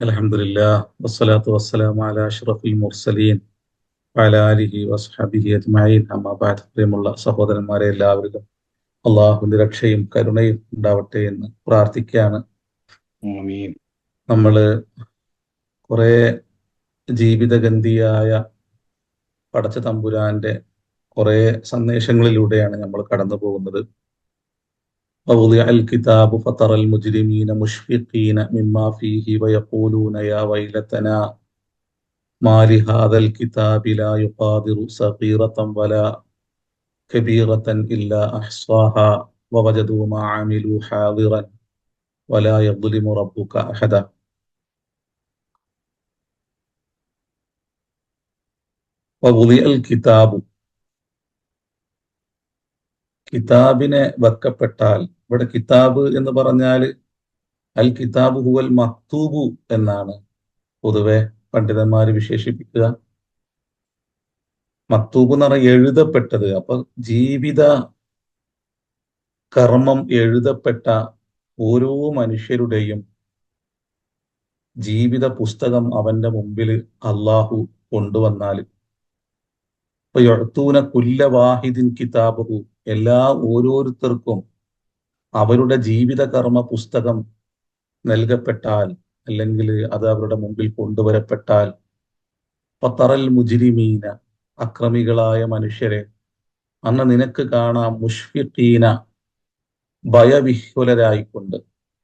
അൽഹംദുലില്ലാ വസ്സലാത്തു വസ്സലാമു അലാ അഷ്റഫിൽ മുർസലീൻ വഅലാ ആലിഹി വസ്ഹബിഹി അജ്മഈൻ. അമ്മാ ബഅദ്. പ്രിയമുള്ള സഹോദരന്മാരെ, എല്ലാവരിലും അള്ളാഹുവിന്റെ രക്ഷയും കരുണയും ഉണ്ടാവട്ടെ എന്ന് പ്രാർത്ഥിക്കുകയാണ്. ആമീൻ. നമ്മള് കുറെ ജീവിതഗന്ധിയായ പടച്ച തമ്പുരാന്റെ കുറെ സന്ദേശങ്ങളിലൂടെയാണ് നമ്മൾ കടന്നു പോകുന്നത്. ووضع الكتاب فترى المجرمين مشفقين مما فيه ويقولون يا ويلتنا ما لهذا الكتاب لا يغادر صغيرة ولا كبيرة إلا أحصاها ووجدوا ما عملوا حاضرا ولا يظلم ربك أحدا. ووضع الكتاب, കിതാബിനെ വെക്കപ്പെട്ടാൽ, ഇവിടെ കിതാബ് എന്ന് പറഞ്ഞാൽ അൽ കിതാബ് ഹുവൽ മക്തൂബു എന്നാണ് പൊതുവെ പണ്ഡിതന്മാര് വിശേഷിപ്പിക്കുക. മക്തൂബ് എന്ന് പറഞ്ഞാൽ എഴുതപ്പെട്ടത്. അപ്പൊ ജീവിത കർമ്മം എഴുതപ്പെട്ട ഓരോ മനുഷ്യരുടെയും ജീവിത പുസ്തകം അവന്റെ മുമ്പിൽ അള്ളാഹു കൊണ്ടുവന്നാൽ, ഇപ്പൊ യഅ്തൂന കുല്ല വാഹിദിൻ കിതാബഹു, ഓരോരുത്തർക്കും അവരുടെ ജീവിത കർമ്മ പുസ്തകം നൽകപ്പെട്ടാൽ, അല്ലെങ്കിൽ അത് അവരുടെ മുമ്പിൽ കൊണ്ടുവരപ്പെട്ടാൽ, ഫതറൽ മുജ്രിമീന, അക്രമികളായ മനുഷ്യരെ അന്ന് നിനക്ക് കാണാം, മുഷ്ഫിഖീന, ഭയവിഹ്വലരായിക്കൊണ്ട്,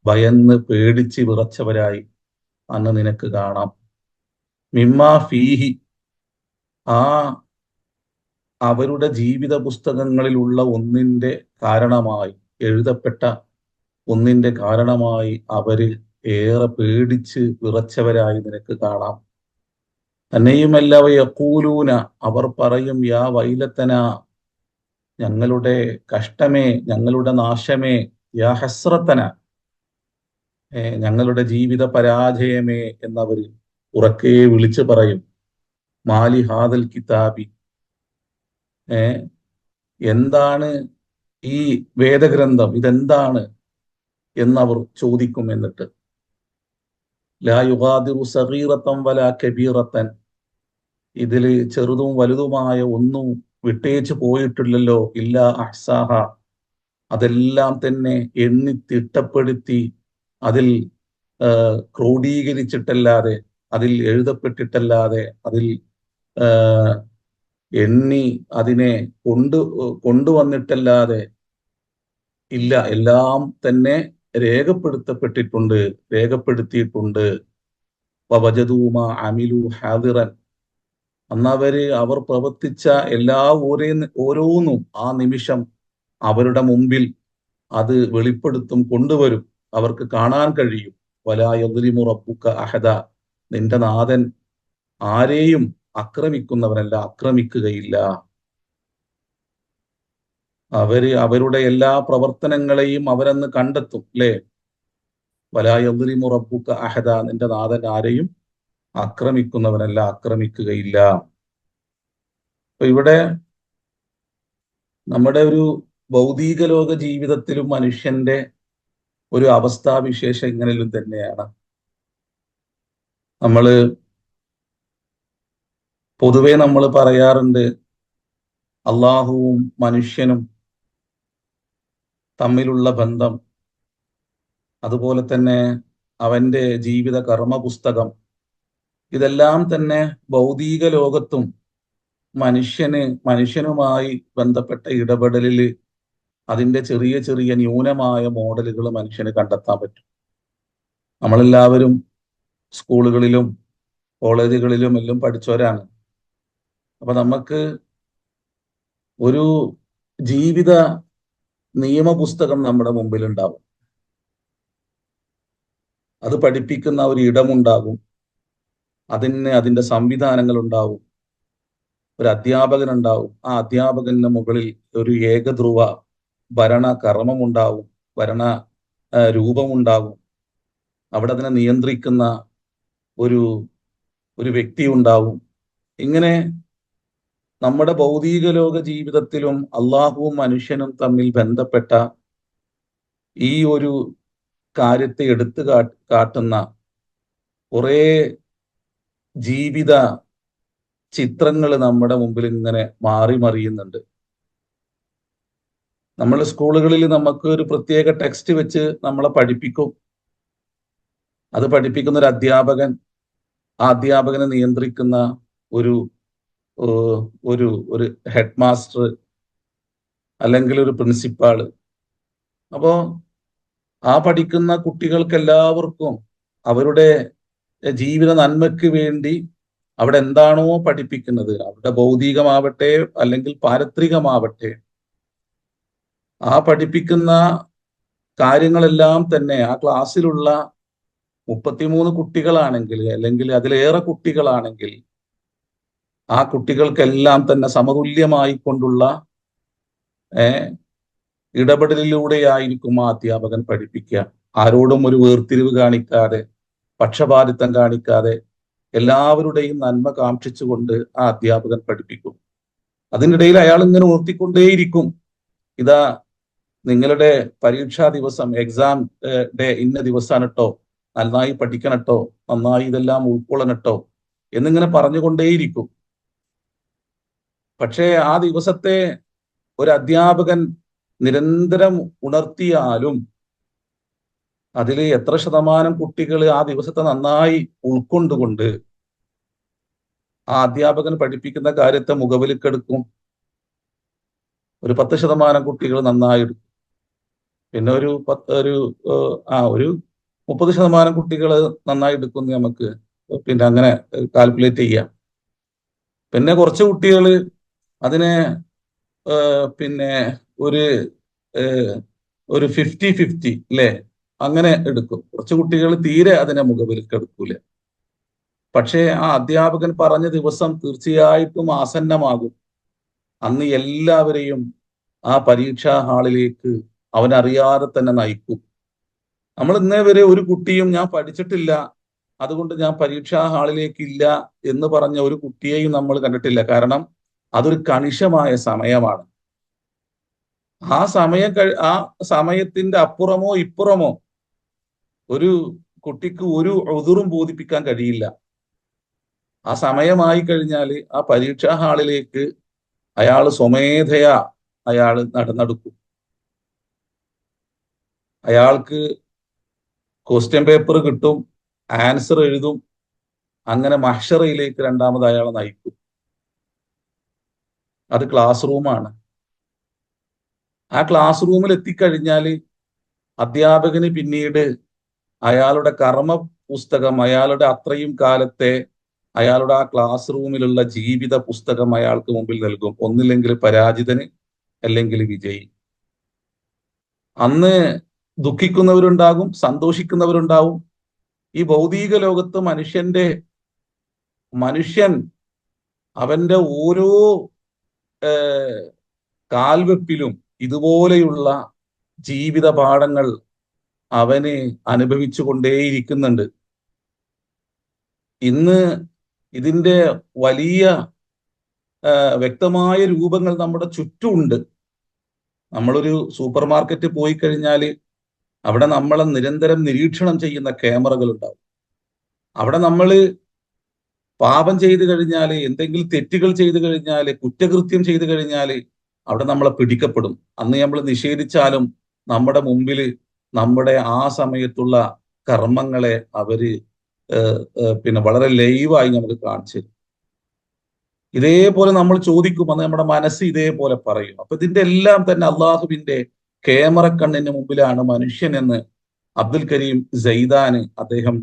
ഭയന്ന് പേടിച്ച് വിറച്ചവരായി അന്ന് നിനക്ക് കാണാം. മിമ്മാ ഫീഹി, ആ അവരുടെ ജീവിത പുസ്തകങ്ങളിലുള്ള ഒന്നിന്റെ കാരണമായി, എഴുതപ്പെട്ട ഒന്നിന്റെ കാരണമായി അവര് ഏറെ പേടിച്ച് വിറച്ചവരായി നിനക്ക് കാണാം. തന്നെയുമല്ല യഖൂലൂന, അവർ പറയും, യാ വൈലത്തന, ഞങ്ങളുടെ കഷ്ടമേ, ഞങ്ങളുടെ നാശമേ, യാ ഹസ്രത്തന, ഞങ്ങളുടെ ജീവിത പരാജയമേ എന്നവർ ഉറക്കെ വിളിച്ചു പറയും. മാലി ഹാദൽ കിതാബി, എന്താണ് ഈ വേദഗ്രന്ഥം, ഇതെന്താണ് എന്നവർ ചോദിക്കും. എന്നിട്ട് ലാ യുഗാദിറു സഗീറത്തൻ വലാ കബീറത്തൻ, ഇതില് ചെറുതും വലുതുമായ ഒന്നും വിട്ടേച്ചു പോയിട്ടില്ലല്ലോ. ഇല്ല അഹ്സാഹ, അതെല്ലാം തന്നെ എണ്ണി തിട്ടപ്പെടുത്തി അതിൽ ക്രോഡീകരിച്ചിട്ടല്ലാതെ, അതിൽ എഴുതപ്പെട്ടിട്ടല്ലാതെ, അതിൽ എണ്ണി അതിനെ കൊണ്ടുവന്നിട്ടല്ലാതെ ഇല്ല, എല്ലാം തന്നെ രേഖപ്പെടുത്തിയിട്ടുണ്ട്. വവജദൂമ അമിലു ഹാദിറൻ, അവർ പ്രവർത്തിച്ച ഓരോന്നും ആ നിമിഷം അവരുടെ മുമ്പിൽ അത് വെളിപ്പെടുത്തും, കൊണ്ടുവരും, അവർക്ക് കാണാൻ കഴിയും. വലാ യദ്ലിമു റബ്ബുക അഹദ, നിന്റെ നാഥൻ ആരെയും ആക്രമിക്കുന്നവനല്ല, ആക്രമിക്കുകയില്ല. അവരുടെ എല്ലാ പ്രവർത്തനങ്ങളെയും അവരന്ന് കണ്ടെത്തും, അല്ലേ? വലാ യദ്ലിമു റബ്ബുക അഹദ, നിന്റെ നാഥൻ ആരെയും ആക്രമിക്കുന്നവനല്ല, ആക്രമിക്കുകയില്ല. അപ്പൊ ഇവിടെ നമ്മുടെ ഒരു ഭൗതിക ലോക ജീവിതത്തിലും മനുഷ്യന്റെ ഒരു അവസ്ഥാവിശേഷം ഇങ്ങനെയും തന്നെയാണ്. പൊതുവെ നമ്മൾ പറയാറുണ്ട്, അള്ളാഹുവും മനുഷ്യനും തമ്മിലുള്ള ബന്ധം, അതുപോലെ തന്നെ അവന്റെ ജീവിത കർമ്മ പുസ്തകം, ഇതെല്ലാം തന്നെ ഭൗതിക ലോകത്തും മനുഷ്യനുമായി ബന്ധപ്പെട്ട ഇടപെടലിൽ അതിന്റെ ചെറിയ ചെറിയ ന്യൂനമായ മോഡലുകൾ മനുഷ്യന് കണ്ടെത്താൻ പറ്റും. നമ്മളെല്ലാവരും സ്കൂളുകളിലും കോളേജുകളിലും എല്ലാം പഠിച്ചവരാണ്. അപ്പൊ നമുക്ക് ഒരു ജീവിത നിയമപുസ്തകം നമ്മുടെ മുമ്പിൽ ഉണ്ടാവും. അത് പഠിപ്പിക്കുന്ന ഒരു ഇടമുണ്ടാകും, അതിന്റെ സംവിധാനങ്ങൾ ഉണ്ടാവും, ഒരു അധ്യാപകൻ ഉണ്ടാവും. ആ അധ്യാപകന്റെ മുകളിൽ ഒരു ഏകധ്രുവ ഭരണ കർമ്മമുണ്ടാവും, ഭരണ രൂപമുണ്ടാകും. അവിടെ അതിനെ നിയന്ത്രിക്കുന്ന ഒരു വ്യക്തി ഉണ്ടാവും. ഇങ്ങനെ നമ്മുടെ ഭൗതിക ലോക ജീവിതത്തിലും അള്ളാഹുവും മനുഷ്യനും തമ്മിൽ ബന്ധപ്പെട്ട ഈ ഒരു കാര്യത്തെ എടുത്തു കാട്ടുന്ന കുറെ ജീവിത ചിത്രങ്ങൾ നമ്മുടെ മുമ്പിൽ ഇങ്ങനെ മാറി മറിയുന്നുണ്ട്. നമ്മൾ സ്കൂളുകളിൽ നമുക്ക് ഒരു പ്രത്യേക ടെക്സ്റ്റ് വെച്ച് നമ്മളെ പഠിപ്പിക്കും. അത് പഠിപ്പിക്കുന്ന ഒരു അധ്യാപകൻ, ആ അധ്യാപകനെ നിയന്ത്രിക്കുന്ന ഒരു ഒരു ഒരു ഹെഡ് മാസ്റ്റർ അല്ലെങ്കിൽ ഒരു പ്രിൻസിപ്പാള്. അപ്പോ ആ പഠിക്കുന്ന കുട്ടികൾക്ക് എല്ലാവർക്കും അവരുടെ ജീവിത നന്മയ്ക്ക് വേണ്ടി അവിടെ എന്താണോ പഠിപ്പിക്കുന്നത്, അവിടെ ഭൗതികമാവട്ടെ അല്ലെങ്കിൽ പാരത്രികമാവട്ടെ, ആ പഠിപ്പിക്കുന്ന കാര്യങ്ങളെല്ലാം തന്നെ ആ ക്ലാസ്സിലുള്ള 33 കുട്ടികളാണെങ്കിൽ അല്ലെങ്കിൽ അതിലേറെ കുട്ടികളാണെങ്കിൽ ആ കുട്ടികൾക്കെല്ലാം തന്നെ സമതുല്യമായി കൊണ്ടുള്ള ഇടപെടലിലൂടെയായിരിക്കും ആ അധ്യാപകൻ പഠിപ്പിക്കുക. ആരോടും ഒരു വേർതിരിവ് കാണിക്കാതെ, പക്ഷപാതിത്വം കാണിക്കാതെ, എല്ലാവരുടെയും നന്മ കാക്ഷിച്ചുകൊണ്ട് ആ അധ്യാപകൻ പഠിപ്പിക്കും. അതിനിടയിൽ അയാൾ ഇങ്ങനെ ഉയർത്തിക്കൊണ്ടേയിരിക്കും, ഇതാ നിങ്ങളുടെ പരീക്ഷാ ദിവസം, എക്സാം ഡേ ഇന്ന ദിവസമാണ് കേട്ടോ, നന്നായി പഠിക്കണട്ടോ, നന്നായി ഇതെല്ലാം ഉൾക്കൊള്ളണട്ടോ എന്നിങ്ങനെ പറഞ്ഞുകൊണ്ടേയിരിക്കും. പക്ഷേ ആ ദിവസത്തെ ഒരു അധ്യാപകൻ നിരന്തരം ഉണർത്തിയാലും അതിൽ എത്ര ശതമാനം കുട്ടികൾ ആ ദിവസത്തെ നന്നായി ഉൾക്കൊണ്ടുകൊണ്ട് ആ അധ്യാപകൻ പഠിപ്പിക്കുന്ന കാര്യത്തെ മുഖവിലക്കെടുക്കും? ഒരു 10% കുട്ടികൾ നന്നായി എടുക്കും. പിന്നെ ഒരു 30% കുട്ടികൾ നന്നായി എടുക്കും നമുക്ക് പിന്നെ അങ്ങനെ കാൽക്കുലേറ്റ് ചെയ്യാം. പിന്നെ കുറച്ച് കുട്ടികൾ അതിനെ പിന്നെ ഒരു 50-50 അല്ലേ, അങ്ങനെ എടുക്കും. കുറച്ച് കുട്ടികൾ തീരെ അതിനെ മുഖവിലക്കെടുക്കൂല. പക്ഷേ ആ അധ്യാപകൻ പറഞ്ഞ ദിവസം തീർച്ചയായിട്ടും ആസന്നമാകും. അന്ന് എല്ലാവരെയും ആ പരീക്ഷാ ഹാളിലേക്ക് അവനറിയാതെ തന്നെ നയിക്കും. നമ്മൾ ഇന്നേ വരെ ഒരു കുട്ടിയും ഞാൻ പഠിച്ചിട്ടില്ല, അതുകൊണ്ട് ഞാൻ പരീക്ഷാ ഹാളിലേക്ക് ഇല്ല എന്ന് പറഞ്ഞ ഒരു കുട്ടിയെയും നമ്മൾ കണ്ടിട്ടില്ല. കാരണം അതൊരു കണിശമായ സമയമാണ്. ആ സമയത്തിന്റെ അപ്പുറമോ ഇപ്പുറമോ ഒരു കുട്ടിക്ക് ഒരു ഉദുറും ബോധിപ്പിക്കാൻ കഴിയില്ല. ആ സമയമായി കഴിഞ്ഞാൽ ആ പരീക്ഷാ ഹാളിലേക്ക് അയാൾ സ്വമേധയാ അയാൾ നടന്നെടുക്കും. അയാൾക്ക് ക്വസ്റ്റ്യൻ പേപ്പർ കിട്ടും, ആൻസർ എഴുതും, അങ്ങനെ മഹ്ശറയിലേക്ക് രണ്ടാമത് അയാളെ നയിക്കും. അത് ക്ലാസ് റൂമാണ്. ആ ക്ലാസ് റൂമിൽ എത്തിക്കഴിഞ്ഞാൽ അധ്യാപകന് പിന്നീട് അയാളുടെ കർമ്മ പുസ്തകം, അയാളുടെ അത്രയും കാലത്തെ അയാളുടെ ആ ക്ലാസ് റൂമിലുള്ള ജീവിത പുസ്തകം അയാൾക്ക് മുമ്പിൽ നൽകും. ഒന്നില്ലെങ്കിൽ പരാജിതന്, അല്ലെങ്കിൽ വിജയി. അന്ന് ദുഃഖിക്കുന്നവരുണ്ടാകും, സന്തോഷിക്കുന്നവരുണ്ടാവും. ഈ ഭൗതിക ലോകത്ത് മനുഷ്യൻ അവന്റെ ഓരോ കാൽവെപ്പിലും ഇതുപോലെയുള്ള ജീവിത പാഠങ്ങൾ അവന് അനുഭവിച്ചു കൊണ്ടേയിരിക്കുന്നുണ്ട്. ഇന്ന് ഇതിന്റെ വലിയ വ്യക്തമായ രൂപങ്ങൾ നമ്മുടെ ചുറ്റുമുണ്ട്. നമ്മളൊരു സൂപ്പർ മാർക്കറ്റ് പോയി കഴിഞ്ഞാൽ അവിടെ നമ്മളെ നിരന്തരം നിരീക്ഷണം ചെയ്യുന്ന ക്യാമറകൾ ഉണ്ടാവും. അവിടെ നമ്മൾ പാപം ചെയ്തു കഴിഞ്ഞാൽ, എന്തെങ്കിലും തെറ്റുകൾ ചെയ്തു കഴിഞ്ഞാൽ, കുറ്റകൃത്യം ചെയ്തു കഴിഞ്ഞാൽ അവിടെ നമ്മളെ പിടിക്കപ്പെടും. അന്ന് നമ്മൾ നിഷേധിച്ചാലും നമ്മുടെ മുമ്പിൽ നമ്മുടെ ആ സമയത്തുള്ള കർമ്മങ്ങളെ അവര് പിന്നെ വളരെ ലൈവായി നമുക്ക് കാണിച്ചു തരും. ഇതേപോലെ നമ്മൾ ചോദിക്കും, അന്ന് നമ്മുടെ മനസ്സ് ഇതേപോലെ പറയും. അപ്പൊ ഇതിന്റെ എല്ലാം തന്നെ അള്ളാഹുവിന്റെ ക്യാമറ കണ്ണിന് മുമ്പിലാണ് മനുഷ്യൻ എന്ന് അബ്ദുൽ കരീം സൈദാന് അദ്ദേഹം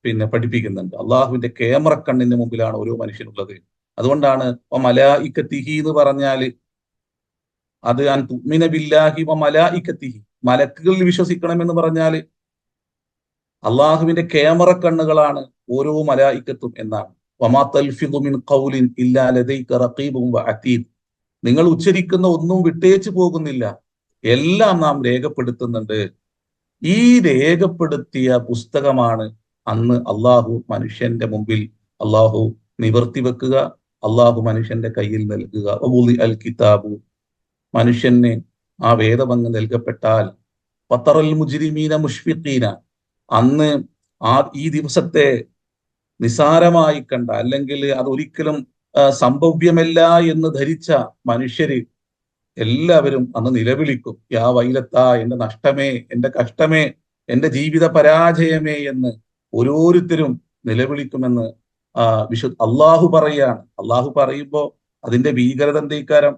പിന്നെ പഠിപ്പിക്കുന്നുണ്ട്. അള്ളാഹുവിന്റെ ക്യാമറ കണ്ണിന് മുമ്പിലാണ് ഓരോ മനുഷ്യനുള്ളത്. അതുകൊണ്ടാണ് മലായിക്കത്തിഹി എന്ന് പറഞ്ഞാല് അത് അൻ തുഅ്മിന ബില്ലാഹി വ മലായിക്കത്തിഹി, മലക്കുകളിൽ വിശ്വസിക്കണം എന്ന് പറഞ്ഞാല് അള്ളാഹുവിന്റെ ക്യാമറ കണ്ണുകളാണ് ഓരോ മലായിക്കത്തും എന്നാണ്. വമാ തൽഫിദു മിൻ ഖൗലിൻ ഇല്ലാ ലദൈക റഖീബുൻ വ അതീദ്, നിങ്ങൾ ഉച്ചരിക്കുന്ന ഒന്നും വിട്ടേച്ചു പോകുന്നില്ല, എല്ലാം നാം രേഖപ്പെടുത്തുന്നുണ്ട്. ഈ രേഖപ്പെടുത്തിയ പുസ്തകമാണ് അന്ന് അള്ളാഹു മനുഷ്യന്റെ മുമ്പിൽ അള്ളാഹു നിവർത്തി വെക്കുക. അള്ളാഹു മനുഷ്യന്റെ കയ്യിൽ നൽകുക. അൽ കിതാബു, മനുഷ്യന് ആ വേദമങ്ങ് നൽകപ്പെട്ടാൽ, ഫത്തറൽ മുജ്രിമീന മുഷ്ഫിഖീന, അന്ന് ഈ ദിവസത്തെ നിസാരമായി കണ്ട, അല്ലെങ്കിൽ അതൊരിക്കലും സംഭവ്യമല്ല എന്ന് ധരിച്ച മനുഷ്യര് എല്ലാവരും അന്ന് നിലവിളിക്കും, യാ വൈലത്ത, എന്റെ നഷ്ടമേ, എന്റെ കഷ്ടമേ, എന്റെ ജീവിത പരാജയമേ എന്ന് ഓരോരുത്തരും നിലവിളിക്കുമെന്ന് അള്ളാഹു പറയാണ്. അള്ളാഹു പറയുമ്പോ അതിന്റെ ഭീകരത എന്തേക്കാരം?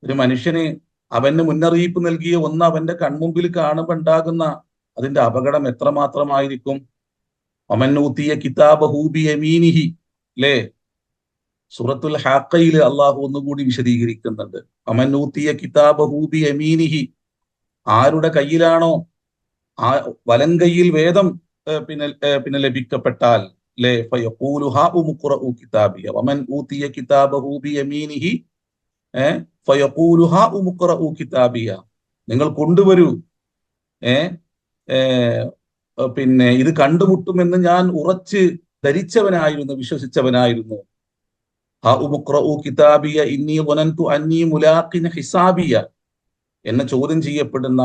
ഒരു മനുഷ്യന് അവന് മുന്നറിയിപ്പ് നൽകിയ ഒന്ന് അവന്റെ കൺമുമ്പിൽ കാണുമ്പോൾ ഉണ്ടാകുന്ന അതിന്റെ അപകടം എത്രമാത്രമായിരിക്കും. ഒമന്നൂത്തിയ കിതാബഹു ബിയമീനിഹി, അല്ലേ? സൂറത്തുൽ ഹാഖയിൽ അള്ളാഹു ഒന്നുകൂടി വിശദീകരിക്കുന്നുണ്ട്. ഒമന്നൂത്തിയ കിതാബഹു ബിയമീനിഹി, ആരുടെ കയ്യിലാണോ ആ വലം കയ്യിൽ വേദം പിന്നെ ലഭിക്കപ്പെട്ടാൽ, അല്ലേ, ഫയഖൂലു ഹാഉം ഖുറഉ കിതാബിയ വമൻ ഊതിയ കിതാബഹു ബിയമീനിഹി ഫയഖൂലു ഹാഉം ഖുറഉ കിതാബിയ, നിങ്ങൾ കൊണ്ടുവരൂ, പിന്നെ ഇത് കണ്ടുമുട്ടുമെന്ന് ഞാൻ ഉറച്ച് ധരിച്ചവനായിരുന്നു, വിശ്വസിച്ചവനായിരുന്നു. ഹാഉം ഖുറഉ കിതാബിയ ഇന്നി വനന്തു അന്നി മുലാഖിൻ ഹിസാബിയ, എന്നെ ചോദ്യം ചെയ്യപ്പെടുന്ന,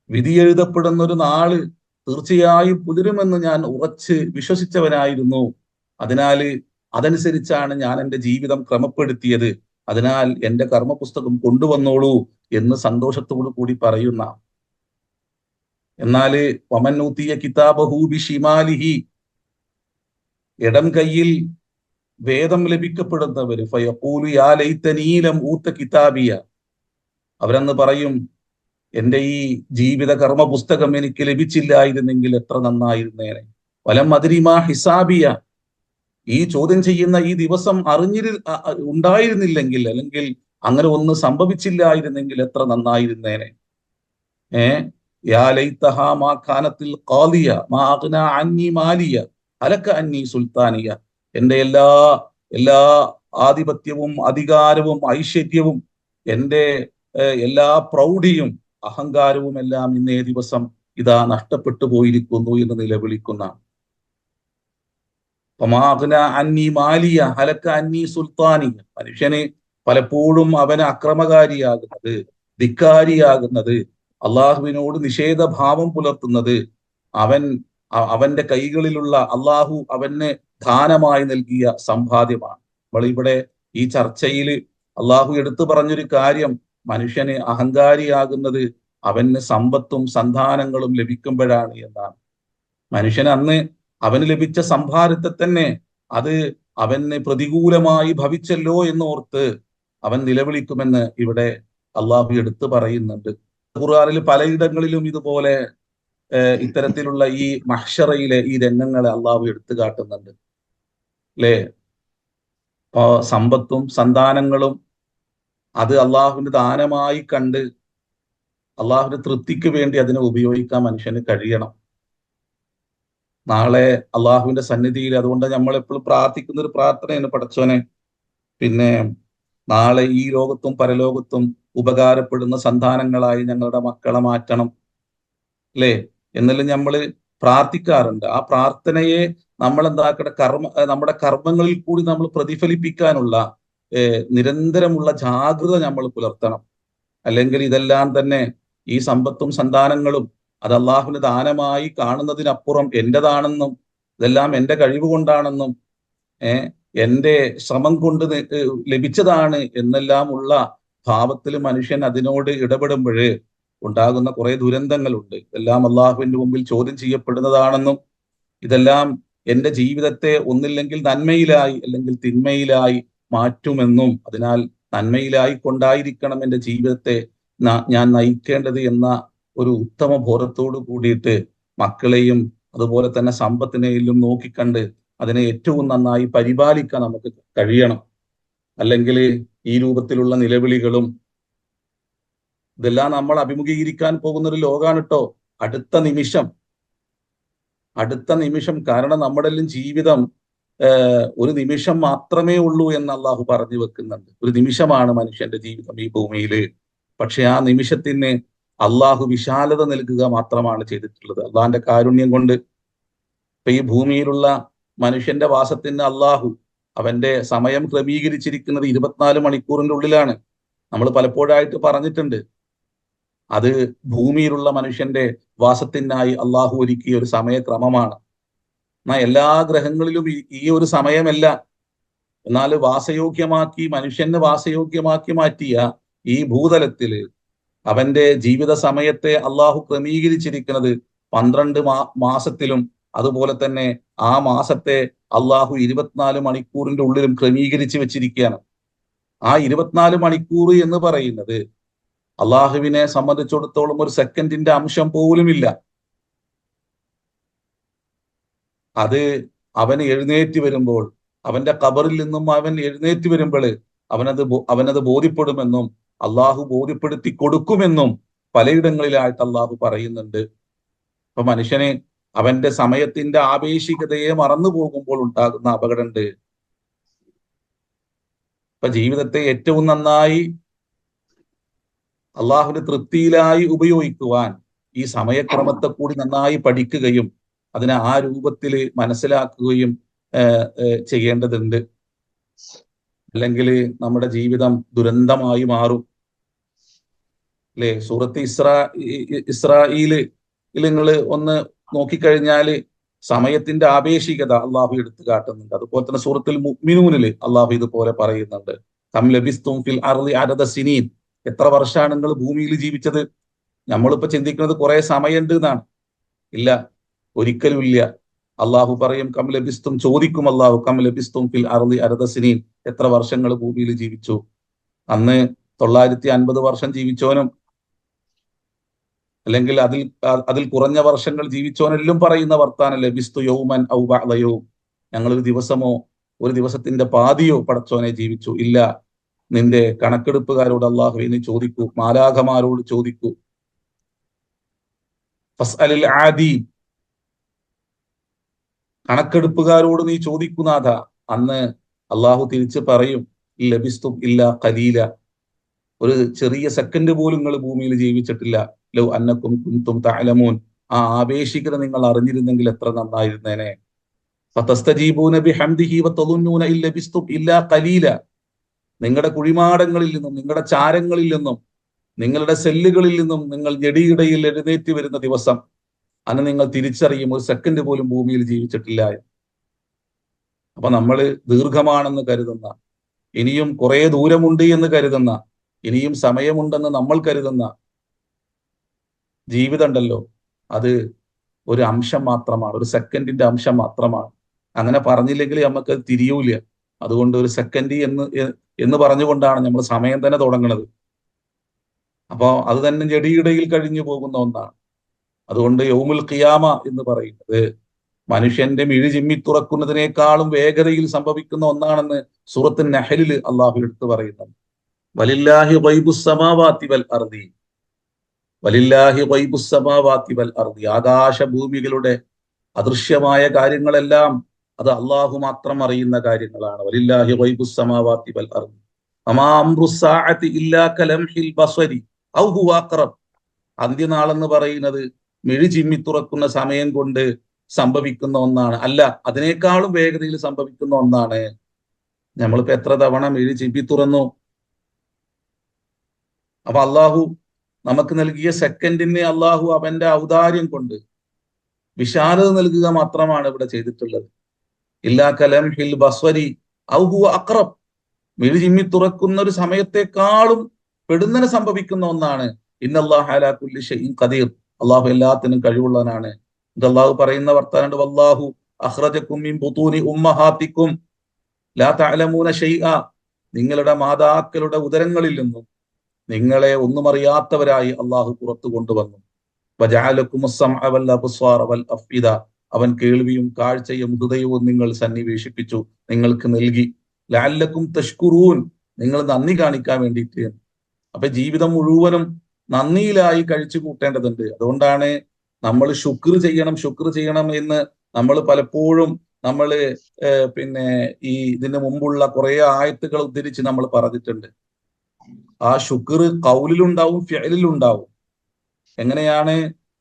വിധിയെഴുതപ്പെടുന്ന ഒരു നാള് തീർച്ചയായും പുലരുമെന്ന് ഞാൻ ഉറച്ച് വിശ്വസിച്ചവനായിരുന്നു. അതിനാല് അതനുസരിച്ചാണ് ഞാൻ എൻ്റെ ജീവിതം ക്രമപ്പെടുത്തിയത്. അതിനാൽ എൻ്റെ കർമ്മപുസ്തകം കൊണ്ടുവന്നോളൂ എന്ന് സന്തോഷത്തോടു കൂടി പറയുന്ന, എന്നാല് വമന്നൂത്തിയ കിതാബഹു ബിശിമാലിഹി, ഇടം കയ്യിൽ വേദം ലഭിക്കപ്പെടുന്നവര്, ഫയഖൂലു യാ ലൈതനീ ലം ഊത കിതാബിയ, അവരന്ന് പറയും, എന്റെ ഈ ജീവിത കർമ്മ പുസ്തകം എനിക്ക് ലഭിച്ചില്ലായിരുന്നെങ്കിൽ എത്ര നന്നായിരുന്നേനെ. വലം അദ്രിമാ ഹിസാബിയ, ഈ ചോദ്യം ചെയ്യുന്ന ഈ ദിവസം ഉണ്ടായിരുന്നില്ലെങ്കിൽ, അല്ലെങ്കിൽ അങ്ങനെ ഒന്ന് സംഭവിച്ചില്ലായിരുന്നെങ്കിൽ എത്ര നന്നായിരുന്നേനെ. യാ ലൈതഹാ മാ കാനത്തിൽ ഖാദിയ മാ അഗ്നാ അന്നി മാലിയ ഹലക അന്നി സുൽത്താനിയ, എന്റെ എല്ലാ ആധിപത്യവും അധികാരവും ഐശ്വര്യവും എന്റെ എല്ലാ പ്രൗഢിയും അഹങ്കാരവും എല്ലാം ഇന്നേ ദിവസം ഇതാ നഷ്ടപ്പെട്ടു പോയിരിക്കുന്നു എന്ന് നിലവിളിക്കുന്ന, അന്നി മാലിയ ഹലക്ക അന്നി സുൽത്താനിയ, മനുഷ്യന് പലപ്പോഴും അവന് അക്രമകാരിയാകുന്നത്, ധിക്കാരിയാകുന്നത്, അള്ളാഹുവിനോട് നിഷേധഭാവം പുലർത്തുന്നത് അവന്റെ കൈകളിലുള്ള അള്ളാഹു അവന് ദാനമായി നൽകിയ സമ്പാദ്യമാണ്. നമ്മൾ ഇവിടെ ഈ ചർച്ചയിൽ അള്ളാഹു എടുത്തു പറഞ്ഞൊരു കാര്യം, മനുഷ്യന് അഹങ്കാരിയാകുന്നത് അവന് സമ്പത്തും സന്താനങ്ങളും ലഭിക്കുമ്പോഴാണ് എന്നാണ്. മനുഷ്യന് അന്ന് അവന് ലഭിച്ച സമ്പാദ്യത്തെ തന്നെ അത് അവന് പ്രതികൂലമായി ഭവിച്ചല്ലോ എന്നോർത്ത് അവൻ നിലവിളിക്കുമെന്ന് ഇവിടെ അള്ളാഹു എടുത്തു പറയുന്നുണ്ട്. ഖുർആനിൽ പലയിടങ്ങളിലും ഇതുപോലെ ഇത്തരത്തിലുള്ള ഈ മഹ്ശറയിലെ ഈ രംഗങ്ങളെ അള്ളാഹു എടുത്തു കാട്ടുന്നുണ്ട്, അല്ലേ? സമ്പത്തും സന്താനങ്ങളും അത് അള്ളാഹുവിന്റെ ദാനമായി കണ്ട് അള്ളാഹുവിന്റെ തൃപ്തിക്ക് വേണ്ടി അതിനെ ഉപയോഗിക്കാൻ മനുഷ്യന് കഴിയണം. നാളെ അള്ളാഹുവിന്റെ സന്നിധിയിൽ, അതുകൊണ്ട് നമ്മൾ എപ്പോഴും പ്രാർത്ഥിക്കുന്ന ഒരു പ്രാർത്ഥനയാണ്, പടച്ചോനെ, പിന്നെ നാളെ ഈ ലോകത്തും പരലോകത്തും ഉപകാരപ്പെടുന്ന സന്താനങ്ങളായി ഞങ്ങളുടെ മക്കളെ മാറ്റണം, അല്ലേ, എന്നെല്ലാം നമ്മൾ പ്രാർത്ഥിക്കാറുണ്ട്. ആ പ്രാർത്ഥനയെ നമ്മൾ നമ്മുടെ കർമ്മങ്ങളിൽ കൂടി നമ്മൾ പ്രതിഫലിപ്പിക്കാനുള്ള നിരന്തരമുള്ള ജാഗ്രത നമ്മൾ പുലർത്തണം. അല്ലെങ്കിൽ ഇതെല്ലാം തന്നെ, ഈ സമ്പത്തും സന്താനങ്ങളും അത് അള്ളാഹുവിന് ദാനമായി കാണുന്നതിനപ്പുറം എന്റേതാണെന്നും ഇതെല്ലാം എന്റെ കഴിവ് കൊണ്ടാണെന്നും എന്റെ ശ്രമം കൊണ്ട് ലഭിച്ചതാണ് എന്നെല്ലാം ഉള്ള ഭാവത്തിൽ മനുഷ്യൻ അതിനോട് ഇടപെടുമ്പോൾ ഉണ്ടാകുന്ന കുറെ ദുരന്തങ്ങളുണ്ട്. ഇതെല്ലാം അള്ളാഹുവിന്റെ മുമ്പിൽ ചോദ്യം ചെയ്യപ്പെടുന്നതാണെന്നും ഇതെല്ലാം എന്റെ ജീവിതത്തെ ഒന്നില്ലെങ്കിൽ നന്മയിലായി അല്ലെങ്കിൽ തിന്മയിലായി മാറ്റുമെന്നും, അതിനാൽ നന്മയിലായി കൊണ്ടായിരിക്കണം എന്റെ ജീവിതത്തെ ഞാൻ നയിക്കേണ്ടത് എന്ന ഒരു ഉത്തമ ബോധത്തോട് കൂടിയിട്ട് മക്കളെയും അതുപോലെ തന്നെ സമ്പത്തിനെയും നോക്കിക്കണ്ട് അതിനെ ഏറ്റവും നന്നായി പരിപാലിക്കാൻ നമുക്ക് കഴിയണം. അല്ലെങ്കിൽ ഈ രൂപത്തിലുള്ള നിലവിളികളും ഇതെല്ലാം നമ്മൾ അഭിമുഖീകരിക്കാൻ പോകുന്ന ഒരു ലോകാണ് കേട്ടോ അടുത്ത നിമിഷം. കാരണം നമ്മുടെ എല്ലാം ജീവിതം ഒരു നിമിഷം മാത്രമേ ഉള്ളൂ എന്ന് അള്ളാഹു പറഞ്ഞു വെക്കുന്നുണ്ട്. ഒരു നിമിഷമാണ് മനുഷ്യന്റെ ജീവിതം ഈ ഭൂമിയിൽ. പക്ഷെ ആ നിമിഷത്തിന് അള്ളാഹു വിശാലത നൽകുക മാത്രമാണ് ചെയ്തിട്ടുള്ളത്. അള്ളാഹിന്റെ കാരുണ്യം കൊണ്ട് ഇപ്പൊ ഈ ഭൂമിയിലുള്ള മനുഷ്യന്റെ വാസത്തിന് അള്ളാഹു അവന്റെ സമയം ക്രമീകരിച്ചിരിക്കുന്നത് 24 മണിക്കൂറിന്റെ ഉള്ളിലാണ്. നമ്മൾ പലപ്പോഴായിട്ട് പറഞ്ഞിട്ടുണ്ട്. അത് ഭൂമിയിലുള്ള മനുഷ്യന്റെ വാസത്തിനായി അള്ളാഹു ഒരുക്കിയ ഒരു സമയക്രമമാണ്. എന്നാൽ എല്ലാ ഗ്രഹങ്ങളിലും ഈ ഒരു സമയമല്ല. എന്നാൽ വാസയോഗ്യമാക്കി, മനുഷ്യന് വാസയോഗ്യമാക്കി മാറ്റിയ ഈ ഭൂതലത്തില് അവന്റെ ജീവിത സമയത്തെ അള്ളാഹു ക്രമീകരിച്ചിരിക്കുന്നത് 12 മാസത്തിലും, അതുപോലെ തന്നെ ആ മാസത്തെ അള്ളാഹു 24 മണിക്കൂറിന്റെ ഉള്ളിലും ക്രമീകരിച്ച് വെച്ചിരിക്കുകയാണ്. ആ 24 മണിക്കൂർ എന്ന് പറയുന്നത് അള്ളാഹുവിനെ സംബന്ധിച്ചിടത്തോളം ഒരു സെക്കൻഡിന്റെ അംശം പോലുമില്ല. അത് അവന് എഴുന്നേറ്റ് വരുമ്പോൾ, അവന്റെ ഖബറിൽ നിന്നും അവൻ എഴുന്നേറ്റ് വരുമ്പോൾ അവനത് ബോധ്യപ്പെടുമെന്നും അള്ളാഹു ബോധ്യപ്പെടുത്തി കൊടുക്കുമെന്നും പലയിടങ്ങളിലായിട്ട് അള്ളാഹു പറയുന്നുണ്ട്. അപ്പൊ മനുഷ്യന് അവന്റെ സമയത്തിന്റെ ആപേക്ഷികതയെ മറന്നു പോകുമ്പോൾ ഉണ്ടാകുന്ന അപകടമുണ്ട്. ഇപ്പൊ ജീവിതത്തെ ഏറ്റവും നന്നായി അള്ളാഹുവിന്റെ തൃപ്തിയിലായി ഉപയോഗിക്കുവാൻ ഈ സമയക്രമത്തെ കൂടി നന്നായി പഠിക്കുകയും അതിനെ ആ രൂപത്തിൽ മനസ്സിലാക്കുകയും ചെയ്യേണ്ടതുണ്ട്. അല്ലെങ്കിൽ നമ്മുടെ ജീവിതം ദുരന്തമായി മാറും. അല്ലെ? സൂറത്ത് ഇസ്രാഈല് നിങ്ങൾ ഒന്ന് നോക്കിക്കഴിഞ്ഞാല് സമയത്തിന്റെ ആപേക്ഷികത അള്ളാഹു എടുത്തു കാട്ടുന്നുണ്ട്. അതുപോലെ തന്നെ സൂറത്തുൽ മുഅ്മിനൂനിൽ അള്ളാഹു ഇതുപോലെ പറയുന്നുണ്ട്. കം ലബിസ്തും ഫിൽ അർളി അദദ സിനീൻ. എത്ര വർഷമാണ് നിങ്ങൾ ഭൂമിയിൽ ജീവിച്ചത്? നമ്മളിപ്പോ ചിന്തിക്കുന്നത് കുറെ സമയമുണ്ട് എന്നാണ്. ഇല്ല, ഒരിക്കലും ഇല്ല. അള്ളാഹു പറയും കം ലബിസ്തും, ചോദിക്കും അള്ളാഹു, കം ലബിസ്തും ഫിൽ അർളി അദദ സിനീൻ, എത്ര വർഷങ്ങൾ ഭൂമിയിൽ ജീവിച്ചു? അന്ന് 950 വർഷം ജീവിച്ചവനും അല്ലെങ്കിൽ അതിൽ കുറഞ്ഞ വർഷങ്ങൾ ജീവിച്ചവനെല്ലാം പറയുന്ന വർത്താനം ലബിസ്തു യൗമൻ ഔ ബഅദ യൗം, ഞങ്ങളൊരു ദിവസമോ ഒരു ദിവസത്തിന്റെ പാതിയോ പടച്ചോനെ ജീവിച്ചു. ഇല്ല, നിന്റെ കണക്കെടുപ്പുകാരോട് അള്ളാഹുവേ നീ ചോദിക്കൂ, മാലാഖമാരോട് ചോദിക്കൂ. ഫസ്അലിൽ ആദീൻ, കണക്കെടുപ്പുകാരോട് നീ ചോദിക്കുനാഥ. അന്ന് അള്ളാഹു തിരിച്ച് പറയും ലബിസ്തും ഇല്ല ഖലീല, ഒരു ചെറിയ സെക്കൻഡ് പോലും നിങ്ങൾ ഭൂമിയിൽ ജീവിച്ചിട്ടില്ല. ലൗ അന്നക്കും കുൻതും തഅലമൂൻ, ആ ആവേശികത നിങ്ങൾ അറിഞ്ഞിരുന്നെങ്കിൽ എത്ര നന്നായിരുന്നേനെ. ഫതസ്തജീബൂന ബിഹംദിഹി വതളുന്നൂന ഇൻ ലബിസ്തും ഇല്ലാ ഖലീല, നിങ്ങളുടെ കുഴിമാടങ്ങളിൽ നിന്നും നിങ്ങളുടെ ചാരങ്ങളിൽ നിന്നും നിങ്ങളുടെ സെല്ലുകളിൽ നിന്നും നിങ്ങൾ ഞെടിയിടയിൽ എഴുന്നേറ്റ് വരുന്ന ദിവസം അന്ന് നിങ്ങൾ തിരിച്ചറിയും ഒരു സെക്കൻഡ് പോലും ഭൂമിയിൽ ജീവിച്ചിട്ടില്ല. അപ്പൊ നമ്മൾ ദീർഘമാണെന്ന് കരുതുന്ന, ഇനിയും കുറെ ദൂരമുണ്ട് എന്ന് കരുതുന്ന, ഇനിയും സമയമുണ്ടെന്ന് നമ്മൾ കരുതുന്ന ജീവിതം ഉണ്ടല്ലോ, അത് ഒരു അംശം മാത്രമാണ്, ഒരു സെക്കൻഡിന്റെ അംശം മാത്രമാണ്. അങ്ങനെ പറഞ്ഞില്ലെങ്കിൽ നമുക്ക് തിരിയൂല. അതുകൊണ്ട് ഒരു സെക്കൻഡ് എന്ന് പറഞ്ഞുകൊണ്ടാണ് നമ്മൾ സമയം തന്നെ തുടങ്ങുന്നത്. അപ്പൊ അത് തന്നെ ഞെടിയിടയിൽ കഴിഞ്ഞു പോകുന്ന ഒന്നാണ്. അതുകൊണ്ട് യൗമുൽ ഖിയാമ എന്ന് പറയുന്നത് മനുഷ്യന്റെ മിഴി ചിമ്മി തുറക്കുന്നതിനേക്കാളും വേഗതയിൽ സംഭവിക്കുന്ന ഒന്നാണെന്ന് സൂറത്തുൻ നഹ്ലിൽ അള്ളാഹു എടുത്തു പറയുന്നുണ്ട്. വലില്ലാഹി ഗൈബുസ് സമാവാതി വൽ അർദി, വലില്ലാഹി ഗൈബുസ് സമാവാതി വൽ അർദി, ആകാശഭൂമികളുടെ അദൃശ്യമായ കാര്യങ്ങളെല്ലാം അത് അള്ളാഹു മാത്രം അറിയുന്ന കാര്യങ്ങളാണ്. വലില്ലാഹി ഗൈബുസ് സമാവാതി വൽ അർദി വമാ അംറുസ് സാഅതി ഇല്ലാ കലംഹിൽ ബസരി ഔ ഹുവ അഖ്റബ്. അന്ത്യനാളെന്ന് പറയുന്നത് മിഴി ചിമ്മി തുറക്കുന്ന സമയം കൊണ്ട് സംഭവിക്കുന്ന ഒന്നാണ്, അല്ല അതിനേക്കാളും വേഗതയിൽ സംഭവിക്കുന്ന ഒന്നാണ്. നമ്മളിപ്പോ എത്ര തവണ മിഴി ചിമ്മി തുറന്നു? അപ്പൊ അള്ളാഹു നമുക്ക് നൽകിയ സെക്കൻഡിന് അള്ളാഹു അവന്റെ ഔദാര്യം കൊണ്ട് വിശാലത നൽകുക മാത്രമാണ് ഇവിടെ ചെയ്തിട്ടുള്ളത്. ഇല്ലാ കലംഹിൽ ബസ്വരി ഔ ഹുവ അഖ്റബ്, മിഴി ചിമ്മി തുറക്കുന്ന ഒരു സമയത്തെക്കാളും പെടുന്നനെ സംഭവിക്കുന്ന ഒന്നാണ്. ഇന്നല്ലാഹു അലാ കുല്ലി ഷൈഇൻ ഖദീർ, അള്ളാഹു എല്ലാത്തിനും കഴിവുള്ളവനാണ്. ഇത് അള്ളാഹു പറയുന്ന വർത്താനുണ്ട്. വല്ലാഹു അഖ്റജകും മിൻ ബുതൂനി ഉമ്മഹാത്തിക്കും ലാ തഅലമൂന ഷൈഅ, നിങ്ങളുടെ മാതാക്കളുടെ ഉദരങ്ങളിൽ നിന്നും നിങ്ങളെ ഒന്നും അറിയാത്തവരായി അള്ളാഹു പുറത്തു കൊണ്ടുവന്നു. വജഅലകുമുസ് സമഅ വൽ അബ്സാറ വൽ അഫ്ഇദ, അവൻ കേൾവിയും കാഴ്ചയും ഹൃദയവും നിങ്ങൾ സന്നിവേശിപ്പിച്ചു, നിങ്ങൾക്ക് നൽകി. ലഅല്ലക്കും തഷ്കുറൂൻ, നിങ്ങൾ നന്ദി കാണിക്കാൻ വേണ്ടിയിട്ട്. അപ്പൊ ജീവിതം മുഴുവനും നന്ദിയിലായി കഴിച്ചു കൂട്ടേണ്ടതുണ്ട്. അതുകൊണ്ടാണ് നമ്മൾ ശുക്ർ ചെയ്യണം എന്ന് നമ്മൾ പലപ്പോഴും പിന്നെ ഈ ഇതിന് മുമ്പുള്ള കുറെ ആയത്തുകൾ ഉദ്ധരിച്ച് നമ്മൾ പറഞ്ഞിട്ടുണ്ട്. ആ ശുക്ർ ഖൗലിലുണ്ടാവും, ഫിഅലിലുണ്ടാവും. എങ്ങനെയാണ്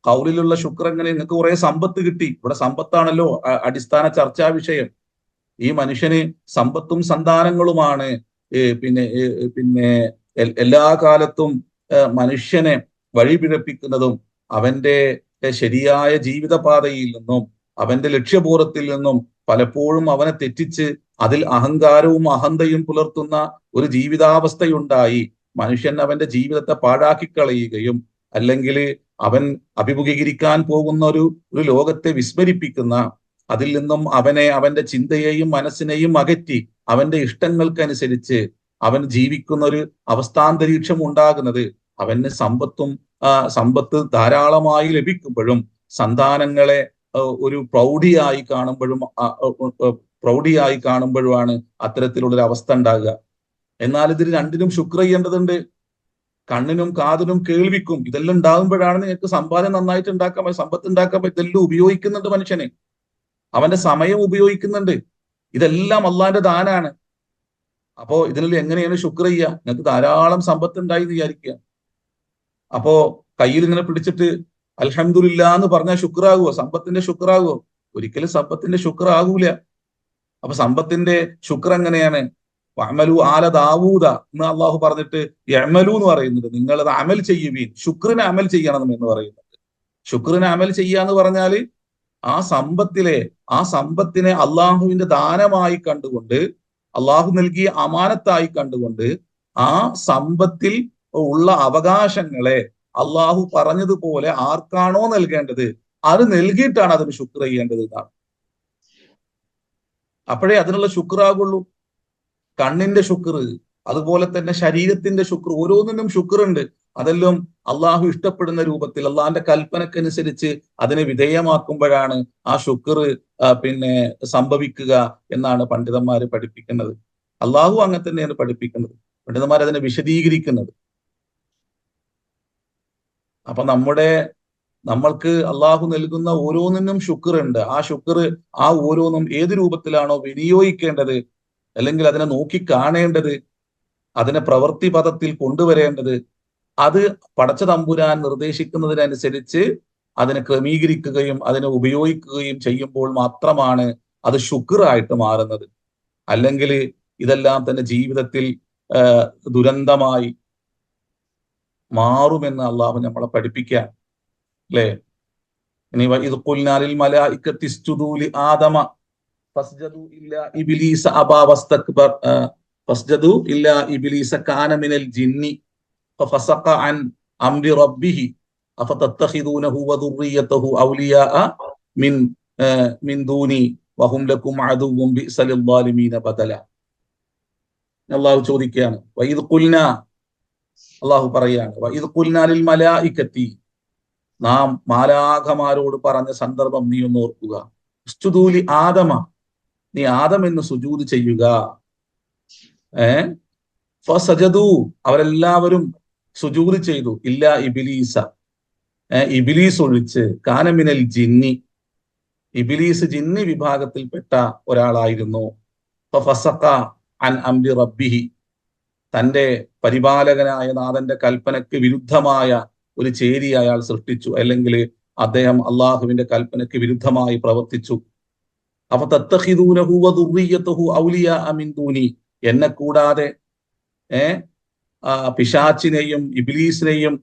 ഖൗലിലുള്ള ശുക്ർ? എങ്ങനെ? നിങ്ങൾക്ക് കുറെ സമ്പത്ത് കിട്ടി, ഇവിടെ സമ്പത്താണല്ലോ അടിസ്ഥാന ചർച്ചാ വിഷയം. ഈ മനുഷ്യന് സമ്പത്തും സന്താനങ്ങളുമാണ് പിന്നെ പിന്നെ എല്ലാ കാലത്തും മനുഷ്യനെ വഴിപിഴപ്പിക്കുന്നതും അവന്റെ ശരിയായ ജീവിതപാതയിൽ നിന്നും അവന്റെ ലക്ഷ്യബോധത്തിൽ നിന്നും പലപ്പോഴും അവനെ തെറ്റിച്ച് അതിൽ അഹങ്കാരവും അഹന്തയും പുലർത്തുന്ന ഒരു ജീവിതാവസ്ഥയുണ്ടായി മനുഷ്യൻ അവന്റെ ജീവിതത്തെ പാഴാക്കി കളയുകയും അല്ലെങ്കിൽ അവൻ അഭിമുഖീകരിക്കാൻ പോകുന്ന ഒരു ലോകത്തെ വിസ്മരിപ്പിക്കുന്ന, അതിൽ നിന്നും അവന്റെ ചിന്തയെയും മനസ്സിനെയും അകറ്റി അവന്റെ ഇഷ്ടങ്ങൾക്കനുസരിച്ച് അവൻ ജീവിക്കുന്ന ഒരു അവസ്ഥാന്തരീക്ഷം ഉണ്ടാകുന്നത് അവന് സമ്പത്ത് ധാരാളമായി ലഭിക്കുമ്പോഴും സന്താനങ്ങളെ ഒരു പ്രൗഢിയായി കാണുമ്പോഴുമാണ് അത്തരത്തിലുള്ളൊരു അവസ്ഥ ഉണ്ടാകുക. എന്നാൽ ഇതിൽ രണ്ടിനും ശുക്ർ ചെയ്യേണ്ടതുണ്ട്. കണ്ണിനും കാതിനും കേൾവിക്കും ഇതെല്ലാം ഉണ്ടാകുമ്പോഴാണ് നിങ്ങൾക്ക് സമ്പാദ്യം നന്നായിട്ട് ഉണ്ടാക്കാൻ പറ്റും, സമ്പത്ത് ഉണ്ടാക്കാൻ പറ്റും. ഇതെല്ലാം ഉപയോഗിക്കുന്നുണ്ട് മനുഷ്യന്, അവന്റെ സമയം ഉപയോഗിക്കുന്നുണ്ട്. ഇതെല്ലാം അള്ളാന്റെ ദാനാണ്. അപ്പോ ഇതിനെല്ലാം എങ്ങനെയാണ് ശുക്ർ ചെയ്യുക? നിങ്ങൾക്ക് ധാരാളം സമ്പത്ത് ഉണ്ടായി എന്ന് വിചാരിക്കുക. അപ്പോ കയ്യിൽ ഇങ്ങനെ പിടിച്ചിട്ട് അൽഹംദുലില്ലാ എന്ന് പറഞ്ഞാൽ ശുക്രാകുവോ? സമ്പത്തിന്റെ ശുക്രാകുവോ? ഒരിക്കലും സമ്പത്തിന്റെ ശുക്ർ ആകൂല. അപ്പൊ സമ്പത്തിന്റെ ശുക്ർ എങ്ങനെയാണ്? അമലു ആല ദാവൂദ എന്ന് അള്ളാഹു പറഞ്ഞിട്ട് യമലു എന്ന് പറയുന്നത്, നിങ്ങളത് അമൽ ചെയ്യുവീൻ, ശുക്രിനെ അമൽ ചെയ്യണം എന്ന് പറയുന്നത്. ശുക്രിനെ അമൽ ചെയ്യാന്ന് പറഞ്ഞാല് ആ സമ്പത്തിനെ അള്ളാഹുവിന്റെ ദാനമായി കണ്ടുകൊണ്ട്, അള്ളാഹു നൽകിയ അമാനത്തായി കണ്ടുകൊണ്ട് ആ സമ്പത്തിൽ ഉള്ള അവകാശങ്ങളെ അള്ളാഹു പറഞ്ഞതുപോലെ ആർക്കാണോ നൽകേണ്ടത് അത് നൽകിയിട്ടാണ് അതിന് ശുക്ർ ചെയ്യേണ്ടത് എന്നാണ്. അപ്പോഴേ അതിനുള്ള ശുക്രാകുള്ളൂ. കണ്ണിന്റെ ശുക്ർ, അതുപോലെ തന്നെ ശരീരത്തിന്റെ ശുക്ർ, ഓരോന്നിനും ശുക്രുണ്ട്. അതെല്ലാം അള്ളാഹു ഇഷ്ടപ്പെടുന്ന രൂപത്തിൽ അള്ളാഹിന്റെ കൽപ്പനക്കനുസരിച്ച് അതിനെ വിധേയമാക്കുമ്പോഴാണ് ആ ശുക്ർ സംഭവിക്കുക എന്നാണ് പണ്ഡിതന്മാര് പഠിപ്പിക്കുന്നത്. അള്ളാഹു അങ്ങനെ തന്നെയാണ് പഠിപ്പിക്കുന്നത്, പണ്ഡിതന്മാർ അതിനെ വിശദീകരിക്കുന്നത്. അപ്പൊ നമ്മൾക്ക് അള്ളാഹു നൽകുന്ന ഓരോന്നിനും ശുക്റുണ്ട്. ആ ശുക്ർ ഓരോന്നും ഏത് രൂപത്തിലാണോ വിനിയോഗിക്കേണ്ടത്, അല്ലെങ്കിൽ അതിനെ നോക്കി കാണേണ്ടത്, അതിനെ പ്രവൃത്തി പദത്തിൽ കൊണ്ടുവരേണ്ടത്, അത് പടച്ച തമ്പുരാൻ നിർദ്ദേശിക്കുന്നതിനനുസരിച്ച് അതിനെ ക്രമീകരിക്കുകയും അതിനെ ഉപയോഗിക്കുകയും ചെയ്യുമ്പോൾ മാത്രമാണ് അത് ശുക്റായിട്ട് മാറുന്നത്. അല്ലെങ്കിൽ ഇതെല്ലാം തന്നെ ജീവിതത്തിൽ ദുരന്തമായി മാറുമെന്ന് അള്ളാഹു നമ്മളെ പഠിപ്പിക്കാൻ, അല്ലേ? ഇനി വഇദ് ഖുൽനാ ലിൽ മലായികത്തി ഇസ്ജുദൂ ലി ആദമ ഫസ്ജദൂ ഇല്ലാ ഇബ്ലീസ അബാ വസ്തക്ബർ ഫസ്ജദൂ ഇല്ലാ ഇബ്ലീസ കാന മിനൽ ജിന്നി ഫഫസഖ അൻ അംരി റബ്ബിഹി അഫതത്തഖിദൂനഹു വദുർരിയതഹു ഔലിയാഅ മിൻ ദൂനി വഹും ലക്കും അദുവ്വുൻ ബിഅസ ലിൽദാലിമീന ബദല. അള്ളാഹു ചോദിക്കുകയാണ്, വഇദ് ഖുൽനാ, അള്ളാഹു പറയാണ്, വഇദ് ഖുൽനാ ലിൽ മലായികത്തി, നാം മാലാഖമാരോട് പറഞ്ഞ സന്ദർഭം നീ ഒന്ന് ഓർക്കുക. ഉസ്ജുദൂ ലി ആദമ, നീ ആദമെന്ന് സുജൂദ് ചെയ്യുക. ഫസജദൂ, അവരെല്ലാവരും സുജൂദ് ചെയ്തു. ഇല്ല ഇബ്ലീസ, ഇബ്ലീസ് ഒഴിച്ച്, കാന മിനൽ ജിന്നി, ഇബ്ലീസ് ജിന്നി വിഭാഗത്തിൽപ്പെട്ട ഒരാളായിരുന്നു. ഫഫസഖ അൻ അംരി റബ്ബിഹി, തന്റെ പരിപാലകനായ നാഥന്റെ കൽപ്പനയ്ക്ക് വിരുദ്ധമായ ഒരു ചേരി അയാൾ സൃഷ്ടിച്ചു, അല്ലെങ്കിൽ അദ്ദേഹം അള്ളാഹുവിന്റെ കൽപ്പനയ്ക്ക് വിരുദ്ധമായി പ്രവർത്തിച്ചു. അഫതത്തഖിദൂനഹു വദുർരിയതഹു ഔലിയാഅ മിൻ ദൂനി, എന്നെ കൂടാതെ പിശാച്ചിനെയും ഇബ്ലീസിനെയും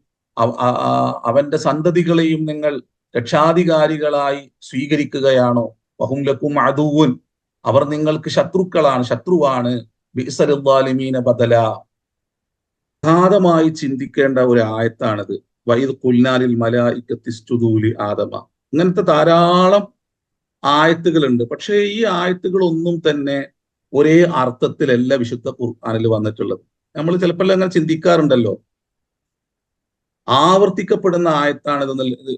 അവന്റെ സന്തതികളെയും നിങ്ങൾ രക്ഷാധികാരികളായി സ്വീകരിക്കുകയാണോ? വഹും ലക്കും അദുവ്വുൻ, അവർ നിങ്ങൾക്ക് ശത്രുവാണ്. ബിഅസ ലിൽദാലിമീന ബദല. അഗാധമായി ചിന്തിക്കേണ്ട ഒരു ആയത്താണിത്. വഇദ് ഖുൽനാ ലിൽ മലായികത്തി ഇസ്ജുദൂ ലി ആദമ. ഇങ്ങനത്തെ ധാരാളം ആയത്തുകളുണ്ട്. പക്ഷേ ഈ ആയത്തുകളൊന്നും തന്നെ ഒരേ അർത്ഥത്തിലല്ല വിശുദ്ധ ഖുർആനിൽ വന്നിട്ടുള്ളത്. നമ്മൾ ചിലപ്പോൾ അങ്ങനെ ചിന്തിക്കാറുണ്ടല്ലോ, ആവർത്തിക്കപ്പെടുന്ന ആയത്താണ്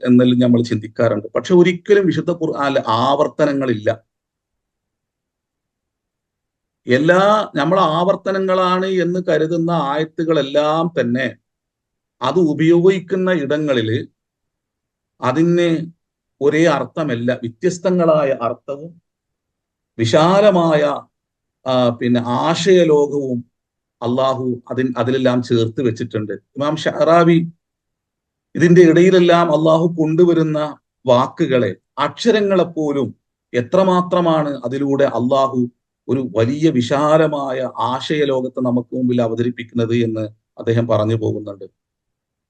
എന്നെല്ലാം നമ്മൾ ചിന്തിക്കാറുണ്ട്. പക്ഷെ ഒരിക്കലും വിശുദ്ധ ഖുർആനിൽ ആവർത്തനങ്ങളില്ല. നമ്മൾ ആവർത്തനങ്ങളാണ് എന്ന് കരുതുന്ന ആയത്തുകളെല്ലാം തന്നെ അത് ഉപയോഗിക്കുന്ന ഇടങ്ങളിൽ അതിന് ഒരേ അർത്ഥമല്ല, വ്യത്യസ്തങ്ങളായ അർത്ഥവും വിശാലമായ ആശയലോകവും അള്ളാഹു അതിലെല്ലാം ചേർത്ത് വെച്ചിട്ടുണ്ട്. ഇമാം ഷഅറാവി ഇതിന്റെ ഇടയിലെല്ലാം അള്ളാഹു കൊണ്ടുവരുന്ന വാക്കുകളെ, അക്ഷരങ്ങളെപ്പോലും എത്രമാത്രമാണ് അതിലൂടെ അള്ളാഹു ഒരു വലിയ വിശാലമായ ആശയ ലോകത്തെ നമുക്ക് മുമ്പിൽ അവതരിപ്പിക്കുന്നത് എന്ന് അദ്ദേഹം പറഞ്ഞു പോകുന്നുണ്ട്.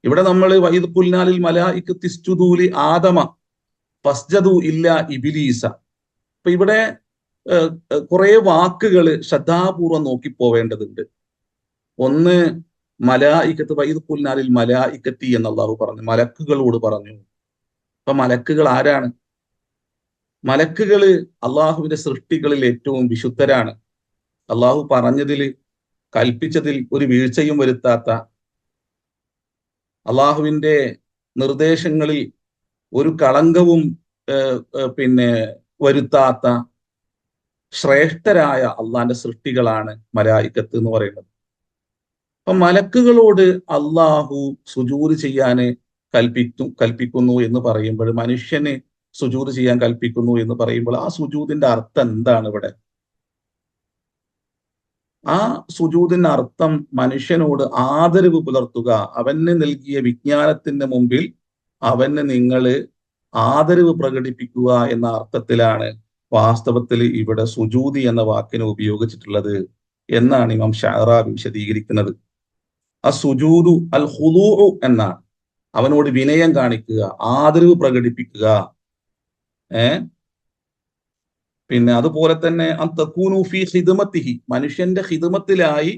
ഇവിടെ നമ്മൾ വൈദ് ഖുൽനാലിൽ മലായികത്തി ഇസ്ജുദൂ ലി ആദമ ഫസ്ജദു ഇല്ല ഇബ്ലീസ. അപ്പൊ ഇവിടെ കുറെ വാക്കുകൾ ശ്രദ്ധാപൂർവം നോക്കിപ്പോവേണ്ടതുണ്ട്. ഒന്ന്, മലായിക്കത്ത് വൈദ് ഖുൽനാലിൽ മലായിക്കത്തി എന്ന് അള്ളാഹു പറഞ്ഞു, മലക്കുകളോട് പറഞ്ഞു. അപ്പൊ മലക്കുകൾ ആരാണ്? മലക്കുകള് അള്ളാഹുവിന്റെ സൃഷ്ടികളിൽ ഏറ്റവും വിശുദ്ധരാണ്. അള്ളാഹു പറഞ്ഞതിൽ കൽപ്പിച്ചതിൽ ഒരു വീഴ്ചയും വരുത്താത്ത, അള്ളാഹുവിന്റെ നിർദ്ദേശങ്ങളിൽ ഒരു കളങ്കവും വരുത്താത്ത ശ്രേഷ്ഠരായ അള്ളാഹിന്റെ സൃഷ്ടികളാണ് മലായിക്കത്ത് എന്ന് പറയുന്നത്. അപ്പൊ മലക്കുകളോട് അള്ളാഹു സുജൂദ് ചെയ്യാന് കൽപ്പിക്കുന്നു എന്ന് പറയുമ്പോൾ, മനുഷ്യന് സുജൂദ് ചെയ്യാൻ കൽപ്പിക്കുന്നു എന്ന് പറയുമ്പോൾ ആ സുജൂദിന്റെ അർത്ഥം എന്താണ് ഇവിടെ? ആ സുജൂദിന്റെ അർത്ഥം മനുഷ്യനോട് ആദരവ് പുലർത്തുക, അവന് നൽകിയ വിജ്ഞാനത്തിന്റെ മുമ്പിൽ അവന് നിങ്ങൾ ആദരവ് പ്രകടിപ്പിക്കുക എന്ന അർത്ഥത്തിലാണ് വാസ്തവത്തിൽ ഇവിടെ സുജൂദി എന്ന വാക്കിനെ ഉപയോഗിച്ചിട്ടുള്ളത് എന്നാണ് ഇമാം ഷഅറാബി വിശദീകരിക്കുന്നത്. സുജൂദു അൽ ഖുദൂഉ എന്നാണ്, അവനോട് വിനയം കാണിക്കുക, ആദരവ് പ്രകടിപ്പിക്കുക. പിന്നെ അതുപോലെ തന്നെ തകൂനു ഫീ ഖിദ്മത്തിഹി, മനുഷ്യന്റെ ഖിദ്മത്തിലായി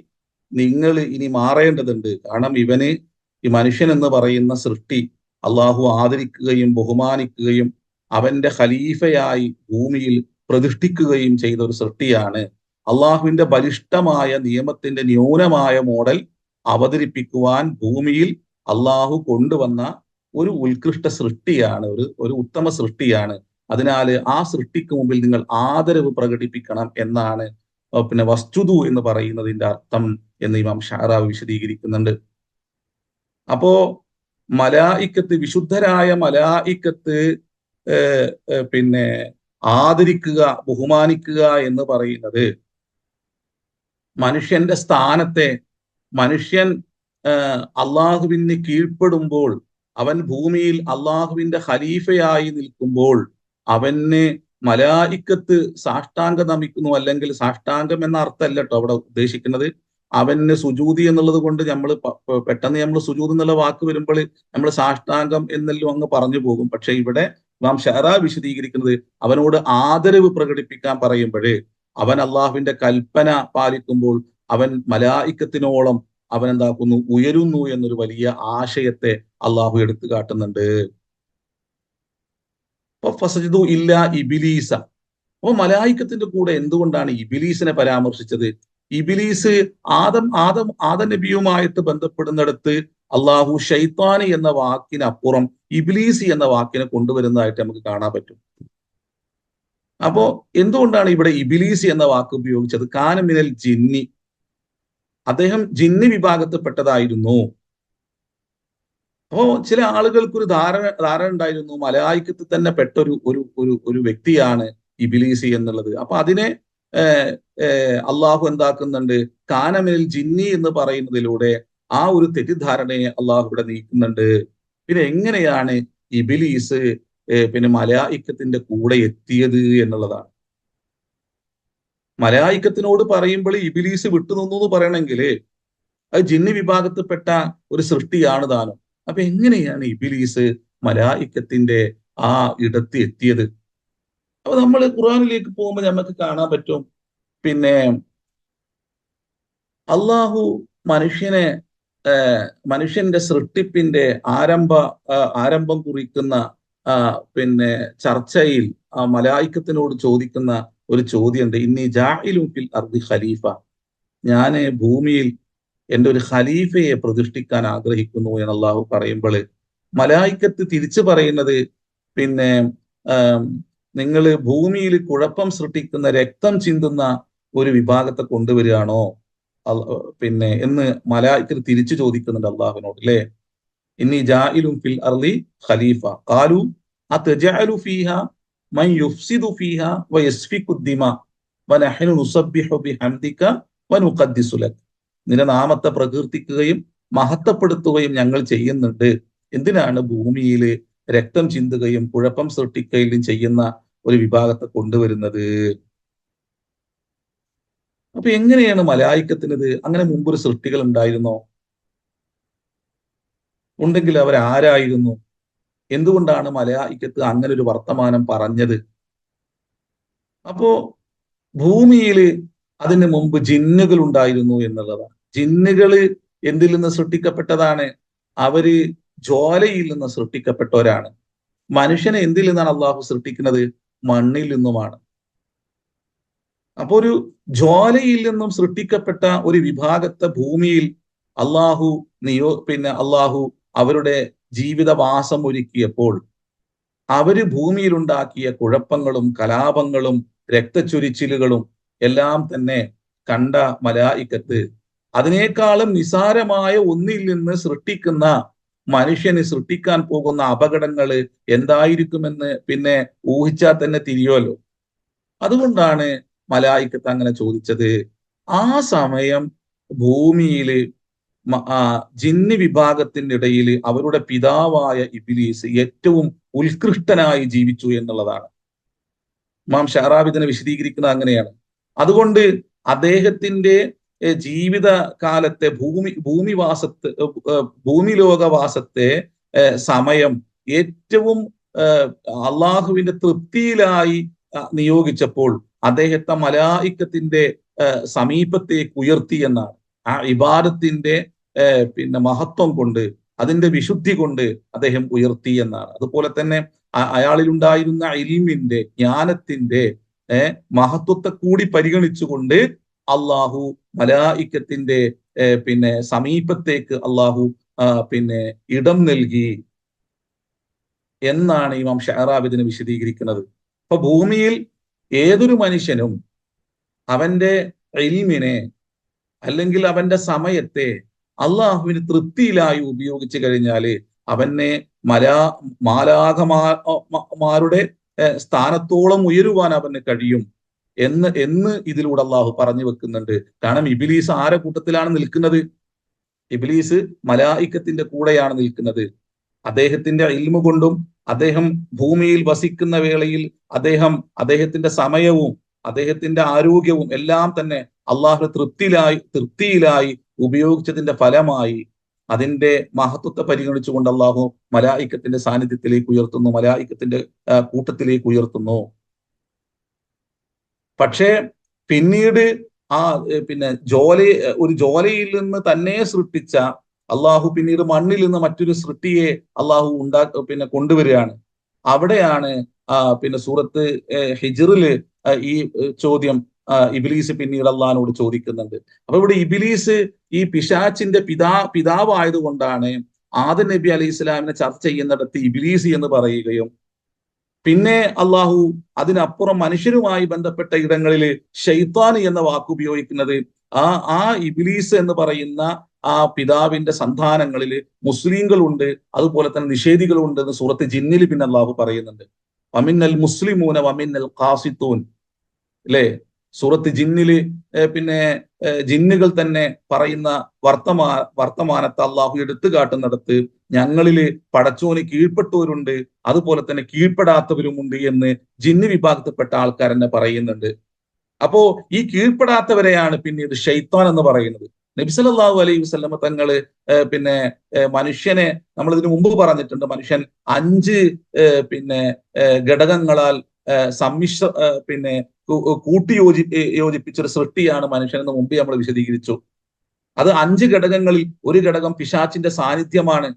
നിങ്ങൾ ഇനി മാറേണ്ടതുണ്ട്. കാരണം ഈ മനുഷ്യൻ എന്ന് പറയുന്ന സൃഷ്ടി അള്ളാഹു ആദരിക്കുകയും ബഹുമാനിക്കുകയും അവന്റെ ഖലീഫയായി ഭൂമിയിൽ പ്രതിഷ്ഠിക്കുകയും ചെയ്ത ഒരു സൃഷ്ടിയാണ്. അള്ളാഹുവിന്റെ ബലിഷ്ഠമായ നിയമത്തിന്റെ ന്യൂനമായ മോഡൽ അവതരിപ്പിക്കുവാൻ ഭൂമിയിൽ അള്ളാഹു കൊണ്ടുവന്ന ഒരു ഉത്കൃഷ്ട സൃഷ്ടിയാണ്, ഒരു ഉത്തമ സൃഷ്ടിയാണ്. അതിനാൽ ആ സൃഷ്ടിക്ക് മുമ്പിൽ നിങ്ങൾ ആദരവ് പ്രകടിപ്പിക്കണം എന്നാണ് പിന്നെ വസ്തുതു എന്ന് പറയുന്നതിന്റെ അർത്ഥം എന്ന് ഇമാം ഷഅറാബി വിശദീകരിക്കുന്നുണ്ട്. അപ്പോ മലായിക്കത്ത്, വിശുദ്ധരായ മലായിക്കത്ത് പിന്നെ ആദരിക്കുക, ബഹുമാനിക്കുക എന്ന് പറയുന്നത് മനുഷ്യന്റെ സ്ഥാനത്തെ, മനുഷ്യൻ അള്ളാഹുവിന് കീഴ്പ്പെടുമ്പോൾ, അവൻ ഭൂമിയിൽ അള്ളാഹുവിന്റെ ഖലീഫയായി നിൽക്കുമ്പോൾ അവന് മലായിക്കത്ത് സാഷ്ടാംഗം നമിക്കുന്നു. അല്ലെങ്കിൽ സാഷ്ടാംഗം എന്ന അർത്ഥമല്ല കേട്ടോ അവിടെ ഉദ്ദേശിക്കുന്നത്. അവന് സുജൂദി എന്നുള്ളത് കൊണ്ട് പെട്ടെന്ന് നമ്മൾ സുജൂദ് എന്നുള്ള വാക്ക് വരുമ്പോൾ നമ്മൾ സാഷ്ടാംഗം എന്നെല്ലാം അങ്ങ് പറഞ്ഞു പോകും. പക്ഷെ ഇവിടെ നാം ഷഅറാബി വിശദീകരിക്കുന്നത് അവനോട് ആദരവ് പ്രകടിപ്പിക്കാൻ പറയുമ്പോഴേ അവൻ അള്ളാഹുവിന്റെ കൽപ്പന പാലിക്കുമ്പോൾ അവൻ മലായിക്കത്തിനോളം അവൻ എന്താക്കുന്നു, ഉയരുന്നു എന്നൊരു വലിയ ആശയത്തെ അള്ളാഹു എടുത്തു കാട്ടുന്നുണ്ട്. ഫസജദു ഇല്ല ഇബ്ലീസ. അപ്പൊ മലായിക്കത്തിന്റെ കൂടെ എന്തുകൊണ്ടാണ് ഇബ്ലീസിനെ പരാമർശിച്ചത്? ഇബ്ലീസ് ആദം നബിയുമായിട്ട് ബന്ധപ്പെടുന്നിടത്ത് അള്ളാഹു ഷൈത്താനി എന്ന വാക്കിനപ്പുറം ഇബ്ലീസ് എന്ന വാക്കിനെ കൊണ്ടുവരുന്നതായിട്ട് നമുക്ക് കാണാൻ പറ്റും. അപ്പോ എന്തുകൊണ്ടാണ് ഇവിടെ ഇബ്ലീസ് എന്ന വാക്ക് ഉപയോഗിച്ചത്? കാന മിനൽ ജിന്നി, അദ്ദേഹം ജിന്നി വിഭാഗത്തിൽപ്പെട്ടതായിരുന്നു. അപ്പോ ചില ആളുകൾക്കൊരു ധാരണ ഉണ്ടായിരുന്നു മലായിക്കത്തിൽ തന്നെ പെട്ട ഒരു വ്യക്തിയാണ് ഇബ്ലീസ് എന്നുള്ളത്. അപ്പൊ അതിനെ അള്ളാഹു എന്താക്കുന്നുണ്ട്, കാനമിൽ ജിന്നി എന്ന് പറയുന്നതിലൂടെ ആ ഒരു തെറ്റിദ്ധാരണയെ അള്ളാഹു ഇവിടെ നീക്കുന്നുണ്ട്. പിന്നെ എങ്ങനെയാണ് ഇബ്ലീസ് പിന്നെ മലായിക്കത്തിന്റെ കൂടെ എത്തിയത് എന്നുള്ളതാണ്. മലായിക്കത്തിനോട് പറയുമ്പോൾ ഇബ്ലീസ് വിട്ടുനിന്നു എന്ന് പറയണമെങ്കിൽ അത് ജിന്നി വിഭാഗത്തിൽപ്പെട്ട ഒരു സൃഷ്ടിയാണ് താനും. അപ്പൊ എങ്ങനെയാണ് ഇബ്ലീസ് മലായിക്കത്തിന്റെ ആ ഇടത്ത് എത്തിയത്? അപ്പൊ നമ്മൾ ഖുർആനിലേക്ക് പോകുമ്പോൾ നമുക്ക് കാണാൻ പറ്റും, പിന്നെ അള്ളാഹു മനുഷ്യന്റെ സൃഷ്ടിപ്പിന്റെ ആരംഭം കുറിക്കുന്ന പിന്നെ ചർച്ചയിൽ മലായിക്കത്തിനോട് ചോദിക്കുന്ന ഒരു ചോദ്യമുണ്ട്. ഇന്നി ജാഇലുൻ ഫിൽ അർദി ഖലീഫ, ഞാൻ ഭൂമിയിൽ എൻ്റെ ഒരു ഖലീഫയെ പ്രതിഷ്ഠിക്കാൻ ആഗ്രഹിക്കുന്നു എന്ന് അള്ളാഹു പറയുമ്പോൾ മലായിക്കത്ത് തിരിച്ചു പറയുന്നത്, പിന്നെ നിങ്ങൾ ഭൂമിയിൽ കുഴപ്പം സൃഷ്ടിക്കുന്ന, രക്തം ചിന്തുന്ന ഒരു വിഭാഗത്തെ കൊണ്ടുവരികയാണോ പിന്നെ എന്ന് മലായിക്കത്ത് തിരിച്ചു ചോദിക്കുന്നുണ്ട് അള്ളാഹുവിനോട്, അല്ലേ? ഇന്നി ജാഇലുൻ ഫിൽ അർളി ഖലീഫ ഖാലു അതജഅലു ഫീഹാ മൻ യുഫ്സിദു ഫീഹാ വയസ്ഫികു ദിമാ വനഹ്നു നുസബ്ബിഹു ബിഹംദിക വനുഖദ്ദിസു ലക, നിന്റെ നാമത്തെ പ്രകീർത്തിക്കുകയും മഹത്വപ്പെടുത്തുകയും ഞങ്ങൾ ചെയ്യുന്നുണ്ട്. എന്തിനാണ് ഭൂമിയിൽ രക്തം ചിന്തുകയും കുഴപ്പം സൃഷ്ടിക്കുകയും ചെയ്യുന്ന ഒരു വിഭാഗത്തെ കൊണ്ടുവരുന്നത്? അപ്പൊ എങ്ങനെയാണ് മലായിക്കത്തിനത്? അങ്ങനെ മുമ്പൊരു സൃഷ്ടികൾ ഉണ്ടായിരുന്നോ? ഉണ്ടെങ്കിൽ അവരാരായിരുന്നു? എന്തുകൊണ്ടാണ് മലായിക്കത്ത് അങ്ങനെ ഒരു വർത്തമാനം പറഞ്ഞത്? അപ്പോ ഭൂമിയിൽ അതിന് മുമ്പ് ജിന്നുകൾ ഉണ്ടായിരുന്നു എന്നുള്ളതാണ്. ജിന്നുകള് എന്തിൽ നിന്ന് സൃഷ്ടിക്കപ്പെട്ടതാണ്? അവര് ജ്വാലയിൽ നിന്ന് സൃഷ്ടിക്കപ്പെട്ടവരാണ്. മനുഷ്യനെ എന്തിൽ നിന്നാണ് അള്ളാഹു സൃഷ്ടിക്കുന്നത്? മണ്ണിൽ നിന്നുമാണ്. അപ്പൊ ഒരു ജ്വാലയിൽ നിന്നും സൃഷ്ടിക്കപ്പെട്ട ഒരു വിഭാഗത്തെ ഭൂമിയിൽ അള്ളാഹു അള്ളാഹു അവരുടെ ജീവിതവാസം ഒരുക്കിയപ്പോൾ അവര് ഭൂമിയിൽ ഉണ്ടാക്കിയ കുഴപ്പങ്ങളും കലാപങ്ങളും രക്തച്ചൊരിച്ചിലുകളും എല്ലാം തന്നെ കണ്ട മലായിക്കത്ത് അതിനേക്കാളും നിസാരമായ ഒന്നിൽ നിന്ന് സൃഷ്ടിക്കുന്ന മനുഷ്യന് സൃഷ്ടിക്കാൻ പോകുന്ന അപകടങ്ങള് എന്തായിരിക്കുമെന്ന് പിന്നെ ഊഹിച്ചാൽ തന്നെ തിരിയുമല്ലോ. അതുകൊണ്ടാണ് മലായിക്കത്ത് അങ്ങനെ ചോദിച്ചത്. ആ സമയം ഭൂമിയില് ജിന്ന് വിഭാഗത്തിന്റെ ഇടയിൽ അവരുടെ പിതാവായ ഇബ്ലീസ് ഏറ്റവും ഉത്കൃഷ്ടനായി ജീവിച്ചു എന്നുള്ളതാണ്. ഇമാം ഷഅറാബി ഇതിനെ വിശദീകരിക്കുന്നത് അങ്ങനെയാണ്. അതുകൊണ്ട് അദ്ദേഹത്തിന്റെ ജീവിത കാലത്തെ ഭൂമിലോകവാസത്തെ സമയം ഏറ്റവും അള്ളാഹുവിന്റെ തൃപ്തിയിലായി നിയോഗിച്ചപ്പോൾ അദ്ദേഹത്തെ മലായിക്കത്തിന്റെ സമീപത്തേക്ക് ഉയർത്തി എന്നാണ്. ആ ഇബാദത്തിന്റെ പിന്നെ മഹത്വം കൊണ്ട് അതിന്റെ വിശുദ്ധി കൊണ്ട് അദ്ദേഹം ഉയർത്തി എന്നാണ്. അതുപോലെ തന്നെ അയാളിലുണ്ടായിരുന്ന ഇൽമിന്റെ ജ്ഞാനത്തിന്റെ മഹത്വത്തെ കൂടി പരിഗണിച്ചുകൊണ്ട് അള്ളാഹു മലായിക്കത്തിന്റെ പിന്നെ സമീപത്തേക്ക് അള്ളാഹു പിന്നെ ഇടം നൽകി എന്നാണ് ഇമാം ഷഅറാബി ഇതിനെ വിശദീകരിക്കുന്നത്. അപ്പൊ ഭൂമിയിൽ ഏതൊരു മനുഷ്യനും അവന്റെ ഇൽമിനെ അല്ലെങ്കിൽ അവന്റെ സമയത്തെ അള്ളാഹുവിന് തൃപ്തിയിലായി ഉപയോഗിച്ചു കഴിഞ്ഞാല് അവനെ മാലാഖമാരുടെ സ്ഥാനത്തോളം ഉയരുവാൻ അവന് കഴിയും എന്ന് ഇതിലൂടെ അള്ളാഹു പറഞ്ഞു വെക്കുന്നുണ്ട്. കാരണം ഇബ്ലീസ് ആരെ കൂട്ടത്തിലാണ് നിൽക്കുന്നത്? ഇബ്ലീസ് മലായിക്കത്തിന്റെ കൂടെയാണ് നിൽക്കുന്നത്. അദ്ദേഹത്തിന്റെ ഇൽമു കൊണ്ടും അദ്ദേഹം ഭൂമിയിൽ വസിക്കുന്ന വേളയിൽ അദ്ദേഹത്തിന്റെ സമയവും അദ്ദേഹത്തിന്റെ ആരോഗ്യവും എല്ലാം തന്നെ അള്ളാഹു തൃപ്തിയിലായി ഉപയോഗിച്ചതിന്റെ ഫലമായി അതിന്റെ മഹത്വത്തെ പരിഗണിച്ചുകൊണ്ട് അള്ളാഹു മലായിക്കത്തിന്റെ സാന്നിധ്യത്തിലേക്ക് ഉയർത്തുന്നു, മലായിക്കത്തിന്റെ കൂട്ടത്തിലേക്ക് ഉയർത്തുന്നു. പക്ഷേ പിന്നീട് പിന്നെ ഒരു ജോലയിൽ നിന്ന് തന്നെ സൃഷ്ടിച്ച അള്ളാഹു പിന്നീട് മണ്ണിൽ നിന്ന് മറ്റൊരു സൃഷ്ടിയെ അള്ളാഹു പിന്നെ കൊണ്ടുവരികയാണ്. അവിടെയാണ് പിന്നെ സൂറത്ത് ഹിജ്റില് ഈ ചോദ്യം ഇബ്ലീസ് പിന്നീട് അള്ളാഹിനോട് ചോദിക്കുന്നുണ്ട്. അപ്പൊ ഇവിടെ ഇബ്ലീസ് ഈ പിശാച്ചിന്റെ പിതാവായത് കൊണ്ടാണ് ആദം നബി അലൈഹി ഇസ്ലാമിനെ ചർച്ച ചെയ്യുന്നിടത്ത് ഇബ്ലീസ് എന്ന് പറയുകയും പിന്നെ അള്ളാഹു അതിനപ്പുറം മനുഷ്യരുമായി ബന്ധപ്പെട്ട ഇടങ്ങളിൽ ഷെയ്ത്താൻ എന്ന വാക്ക് ഉപയോഗിക്കുന്നത് ആ ഇബ്ലീസ് എന്ന് പറയുന്ന ആ പിതാവിന്റെ സന്താനങ്ങളിൽ മുസ്ലിങ്ങളുണ്ട്, അതുപോലെ തന്നെ നിഷേധികളുണ്ട് എന്ന് സൂറത്ത് ജിന്നിൽ പിന്നെ അള്ളാഹു പറയുന്നുണ്ട്. വമിന്നൽ മുസ്ലിമൂന വമിന്നൽ ഖാസിത്തൂൻ അല്ലേ? സൂറത്ത് ജിന്നില് പിന്നെ ജിന്നുകൾ തന്നെ പറയുന്ന വർത്തമാനത്തെ അള്ളാഹു എടുത്തു കാട്ടുന്നിടത്ത് ഞങ്ങളില് പടച്ചോന് കീഴ്പ്പെട്ടവരുണ്ട്, അതുപോലെ തന്നെ കീഴ്പ്പെടാത്തവരുമുണ്ട് എന്ന് ജിന്ന് വിഭാഗത്തിൽപ്പെട്ട ആൾക്കാർ തന്നെ പറയുന്നുണ്ട്. അപ്പോ ഈ കീഴ്പ്പെടാത്തവരെയാണ് പിന്നീട് ഷെയ്ത്താൻ എന്ന് പറയുന്നത്. നബി സല്ലല്ലാഹു അലൈഹി വസല്ലമ തങ്ങള് പിന്നെ മനുഷ്യനെ നമ്മൾ ഇതിനു മുമ്പ് പറഞ്ഞിട്ടുണ്ട്, മനുഷ്യൻ 5 പിന്നെ ഘടകങ്ങളാൽ പിന്നെ യോജിപ്പിച്ചൊരു സൃഷ്ടിയാണ് മനുഷ്യൻ എന്ന് മുമ്പ് നമ്മൾ വിശദീകരിച്ചു. അത് 5 ഘടകങ്ങളിൽ ഒരു ഘടകം പിശാച്ചിന്റെ സാന്നിധ്യമാണ്.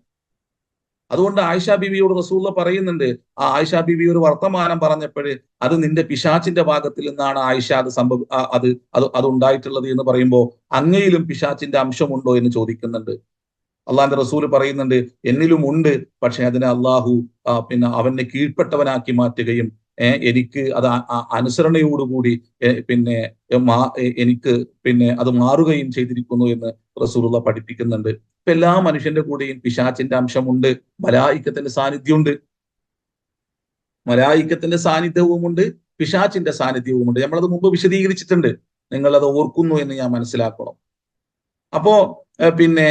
അതുകൊണ്ട് ആയിഷ ബീവിയോട് റസൂലുള്ള പറയുന്നുണ്ട്, ആ ആയിഷ ബീവി ഒരു വർത്തമാനം പറഞ്ഞപ്പോൾ അത് നിന്റെ പിശാച്ചിന്റെ ഭാഗത്തിൽ നിന്നാണ് ആയിഷ അത് ഉണ്ടായിട്ടുള്ളത് എന്ന് പറയുമ്പോൾ അങ്ങയിലും പിശാച്ചിന്റെ അംശമുണ്ടോ എന്ന് ചോദിക്കുന്നുണ്ട്. അള്ളാഹിന്റെ റസൂല് പറയുന്നുണ്ട്, എന്നിലും ഉണ്ട്, പക്ഷെ അതിനെ അള്ളാഹു പിന്നെ അവനെ കീഴ്പ്പെട്ടവനാക്കി മാറ്റുകയും എനിക്ക് അത് അനുസരണയോടുകൂടി പിന്നെ എനിക്ക് പിന്നെ അത് മാറുകയും ചെയ്തിരിക്കുന്നു എന്ന് റസൂലുള്ള പഠിപ്പിക്കുന്നുണ്ട്. ഇപ്പൊ എല്ലാ മനുഷ്യന്റെ കൂടെയും പിശാച്ചിന്റെ അംശമുണ്ട്, മലായിക്കത്തിന്റെ സാന്നിധ്യമുണ്ട്. മലായിക്കത്തിന്റെ സാന്നിധ്യവുമുണ്ട്, പിശാച്ചിന്റെ സാന്നിധ്യവുമുണ്ട്. നമ്മളത് മുമ്പ് വിശദീകരിച്ചിട്ടുണ്ട്, നിങ്ങളത് ഓർക്കുന്നു എന്ന് ഞാൻ മനസ്സിലാക്കണം. അപ്പോ പിന്നെ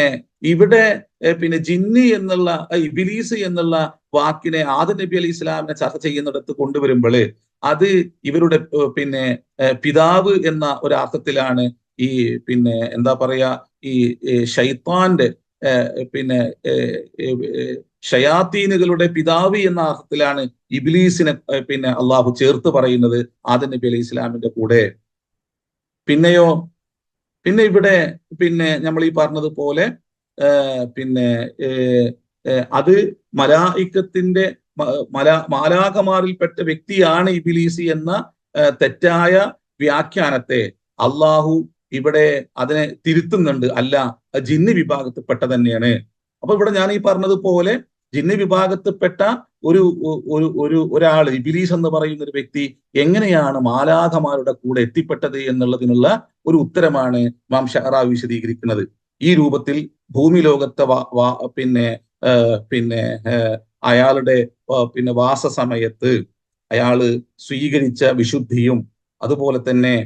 ഇവിടെ പിന്നെ ജിന്നി എന്നുള്ള ഇബ്ലീസ് എന്നുള്ള വാക്കിനെ ആദം നബി അലൈഹി ഇസ്ലാമിനെ ചർച്ച ചെയ്യുന്നിടത്ത് കൊണ്ടുവരുമ്പോൾ അത് ഇവരുടെ പിതാവ് എന്ന ഒരർത്ഥത്തിലാണ് ഈ എന്താ പറയാ ഈ ഷൈത്താന്റെ പിന്നെ ഷയാത്തീനുകളുടെ പിതാവ് എന്ന അർത്ഥത്തിലാണ് ഇബ്ലീസിനെ അള്ളാഹു ചേർത്ത് പറയുന്നത് ആദം നബി അലൈഹി ഇസ്ലാമിന്റെ കൂടെ. പിന്നെയോ ഇവിടെ നമ്മൾ ഈ പറഞ്ഞതുപോലെ പിന്നെ അത് മലായിക്കത്തിന്റെ മാലാകമാരിൽപ്പെട്ട വ്യക്തിയാണ് ഇബ്ലീസ് എന്ന തെറ്റായ വ്യാഖ്യാനത്തെ അള്ളാഹു ഇവിടെ അതിനെ തിരുത്തുന്നുണ്ട്. അല്ല, ജിന്ന് വിഭാഗത്തിൽപ്പെട്ട തന്നെയാണ്. അപ്പൊ ഇവിടെ ഞാൻ ഈ പറഞ്ഞതുപോലെ ജിന്ന് വിഭാഗത്തിൽപ്പെട്ട ഒരാൾ ഇബ്ലീസ് എന്ന് പറയുന്ന ഒരു വ്യക്തി എങ്ങനെയാണ് മാലാഖമാരുടെ കൂടെ എത്തിപ്പെട്ടത് എന്നുള്ളതിനുള്ള ഒരു ഉത്തരമാണ് ഇമാം ഷഅറാവി വിശദീകരിക്കുന്നത്. ഈ രൂപത്തിൽ ഭൂമി ലോകത്തെ അയാളുടെ വാസ സമയത്ത് അയാള് സ്വീകരിച്ച വിശുദ്ധിയും അതുപോലെ തന്നെ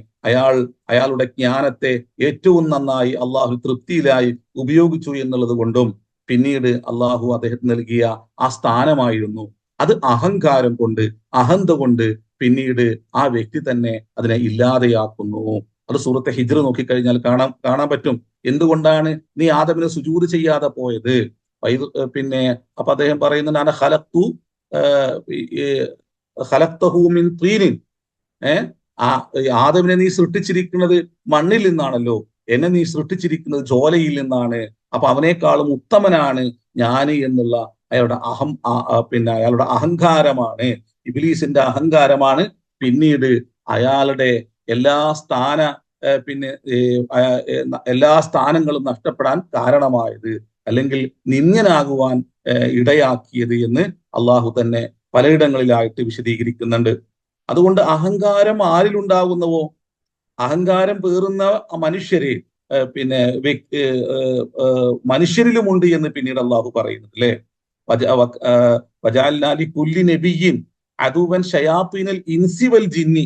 അയാളുടെ ജ്ഞാനത്തെ ഏറ്റവും നന്നായി അള്ളാഹു തൃപ്തിയിലായി ഉപയോഗിച്ചു എന്നുള്ളത് കൊണ്ടും പിന്നീട് അള്ളാഹു അദ്ദേഹത്തിന് നൽകിയ ആ സ്ഥാനമായിരുന്നു. അത് അഹങ്കാരം കൊണ്ട്, അഹന്ത കൊണ്ട് പിന്നീട് ആ വ്യക്തി തന്നെ അതിനെ ഇല്ലാതെയാക്കുന്നു. അത് സൂറത്തെ ഹിജ്ർ നോക്കിക്കഴിഞ്ഞാൽ കാണാൻ പറ്റും. എന്തുകൊണ്ടാണ് നീ ആദമിനെ സുജൂദ് ചെയ്യാതെ പോയത്? അപ്പൊ അദ്ദേഹം പറയുന്നുണ്ട്, അന ഖലഖ്തഹു മിൻ തീനിൻ, ആദമിനെ നീ സൃഷ്ടിച്ചിരിക്കുന്നത് മണ്ണിൽ നിന്നാണല്ലോ, എന്നെ നീ സൃഷ്ടിച്ചിരിക്കുന്നത് ജ്വാലയിൽ നിന്നാണ്. അപ്പൊ അവനേക്കാളും ഉത്തമനാണ് ഞാന് എന്നുള്ള അയാളുടെ അഹങ്കാരമാണ്, ഇബ്ലീസിന്റെ അഹങ്കാരമാണ് പിന്നീട് അയാളുടെ എല്ലാ സ്ഥാനങ്ങളും നഷ്ടപ്പെടാൻ കാരണമായത്, അല്ലെങ്കിൽ നിന്ദ്യനാകുവാൻ ഇടയാക്കിയത് എന്ന് അള്ളാഹു തന്നെ പലയിടങ്ങളിലായിട്ട് വിശദീകരിക്കുന്നുണ്ട്. അതുകൊണ്ട് അഹങ്കാരം ആരിലുണ്ടാകുന്നവോ, അഹങ്കാരം പേറുന്ന മനുഷ്യരെ മനുഷ്യരിലുമുണ്ട് എന്ന് പിന്നീട് അള്ളാഹു പറയുന്നത് അല്ലെ. വജഅൽനാലി കുല്ലി നബിയ്യിൻ അദുവൻ ശയാത്തീനൽ ഇൻസി വൽ ജിന്നി,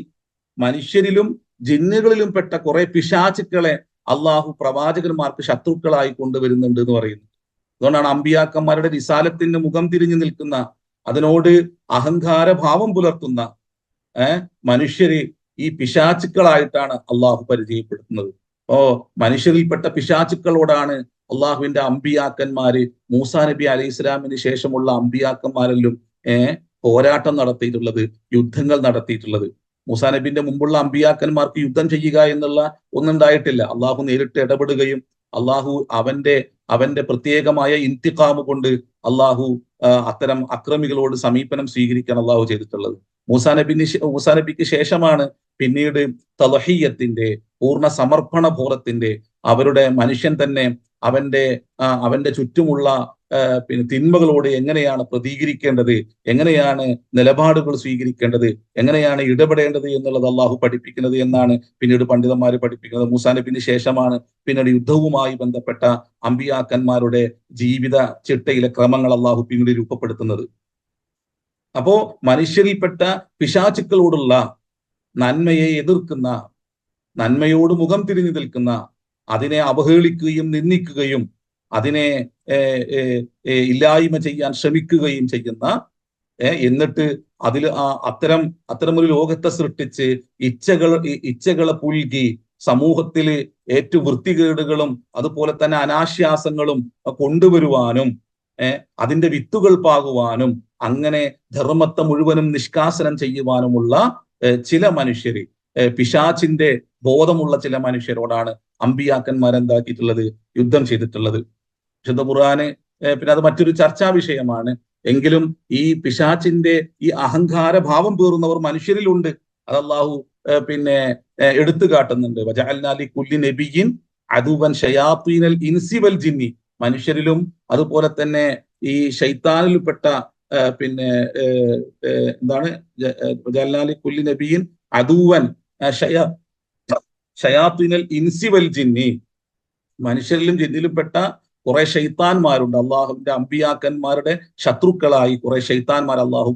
മനുഷ്യരിലും ജിന്നുകളിലും പെട്ട കുറെ പിശാചുക്കളെ അള്ളാഹു പ്രവാചകന്മാർക്ക് ശത്രുക്കളായി കൊണ്ടുവരുന്നുണ്ട് എന്ന് പറയുന്നു. അതുകൊണ്ടാണ് അമ്പിയാക്കന്മാരുടെ റിസാലത്തിന് മുഖം തിരിഞ്ഞു നിൽക്കുന്ന, അതിനോട് അഹങ്കാര ഭാവം പുലർത്തുന്ന മനുഷ്യര് ഈ പിശാചുക്കളായിട്ടാണ് അള്ളാഹു പരിചയപ്പെടുത്തുന്നത്. മനുഷ്യരിൽപ്പെട്ട പിശാചുക്കളോടാണ് അള്ളാഹുവിന്റെ അമ്പിയാക്കന്മാര്, മൂസാ നബി അലൈഹി ഇസ്ലാമിന് ശേഷമുള്ള അമ്പിയാക്കന്മാരെല്ലാം പോരാട്ടം നടത്തിയിട്ടുള്ളത്, യുദ്ധങ്ങൾ നടത്തിയിട്ടുള്ളത്. മൂസാ നബിന്റെ മുമ്പുള്ള അമ്പിയാക്കന്മാർക്ക് യുദ്ധം ചെയ്യുക എന്നുള്ള ഒന്നുണ്ടായിട്ടില്ല. അള്ളാഹു നേരിട്ട് ഇടപെടുകയും അള്ളാഹു അവന്റെ പ്രത്യേകമായ ഇന്തിഖാമ് കൊണ്ട് അള്ളാഹു അത്തരം അക്രമികളോട് സമീപനം സ്വീകരിക്കാൻ അള്ളാഹു ചെയ്തിട്ടുള്ളത്. മൂസാ നബിക്ക് ശേഷമാണ് പിന്നീട് തലഹിയത്തിന്റെ, പൂർണ്ണ സമർപ്പണ ബോധത്തിന്റെ, അവരുടെ മനുഷ്യൻ തന്നെ അവന്റെ ചുറ്റുമുള്ള തിന്മകളോട് എങ്ങനെയാണ് പ്രതികരിക്കേണ്ടത്, എങ്ങനെയാണ് നിലപാടുകൾ സ്വീകരിക്കേണ്ടത്, എങ്ങനെയാണ് ഇടപെടേണ്ടത് എന്നുള്ളത് അള്ളാഹു പഠിപ്പിക്കുന്നത് എന്നാണ് പിന്നീട് പണ്ഡിതന്മാർ പഠിപ്പിക്കുന്നത്. മൂസാ നബിന് ശേഷമാണ് പിന്നീട് യുദ്ധവുമായി ബന്ധപ്പെട്ട അമ്പിയാക്കന്മാരുടെ ജീവിത ചിട്ടയിലെ ക്രമങ്ങൾ അള്ളാഹു പിന്നീട് രൂപപ്പെടുത്തുന്നത്. അപ്പോ മനുഷ്യരിൽപ്പെട്ട പിശാചുക്കളോടുള്ള നന്മയെ എതിർക്കുന്ന, നന്മയോട് മുഖം തിരിഞ്ഞു നിൽക്കുന്ന, അതിനെ അവഹേളിക്കുകയും നിന്ദിക്കുകയും അതിനെ ഇല്ലായ്മ ചെയ്യാൻ ശ്രമിക്കുകയും ചെയ്യുന്ന, എന്നിട്ട് അത്തരമൊരു ലോകത്തെ സൃഷ്ടിച്ച് ഇച്ഛകളെ പുൽകി സമൂഹത്തില് ഏറ്റവും വൃത്തികേടുകളും അതുപോലെ തന്നെ അനാശ്വാസങ്ങളും കൊണ്ടുവരുവാനും അതിന്റെ വിത്തുകൾ പാകുവാനും അങ്ങനെ ധർമ്മത്തെ മുഴുവനും നിഷ്കാസനം ചെയ്യുവാനുമുള്ള ചില മനുഷ്യര്, പിശാചിന്റെ ബോധമുള്ള ചില മനുഷ്യരോടാണ് അമ്പിയാക്കന്മാരെന്താക്കിയിട്ടുള്ളത്, യുദ്ധം ചെയ്തിട്ടുള്ളത്. വിശുദ്ധ ഖുർആന് പിന്നെ അത് മറ്റൊരു ചർച്ചാ വിഷയമാണ്. എങ്കിലും ഈ പിശാചിന്റെ ഈ അഹങ്കാര ഭാവം പേറുന്നവർ മനുഷ്യരിലുണ്ട്. അത് അള്ളാഹു എടുത്തു കാട്ടുന്നുണ്ട്. വജഅൽനാലി കുല്ലി നബിയ്യിൻ അദുവൻ ശയാത്തീനൽ ഇൻസി വൽ ജിന്നി, മനുഷ്യരിലും അതുപോലെ തന്നെ ഈ ശൈത്താനിൽപ്പെട്ട എന്താണ് വജഅൽനാലി കുല്ലി നബിയ്യിൻ അദുവൻ ശയാത്തീനൽ ഇൻസി വൽ ജിന്നി, മനുഷ്യരിലും ജിന്നിലുംപ്പെട്ട കുറെ ഷെയ്ത്താന്മാരുണ്ട്. അള്ളാഹുവിന്റെ അമ്പിയാക്കന്മാരുടെ ശത്രുക്കളായി കുറെ ഷെയ്ത്താന്മാർ അള്ളാഹു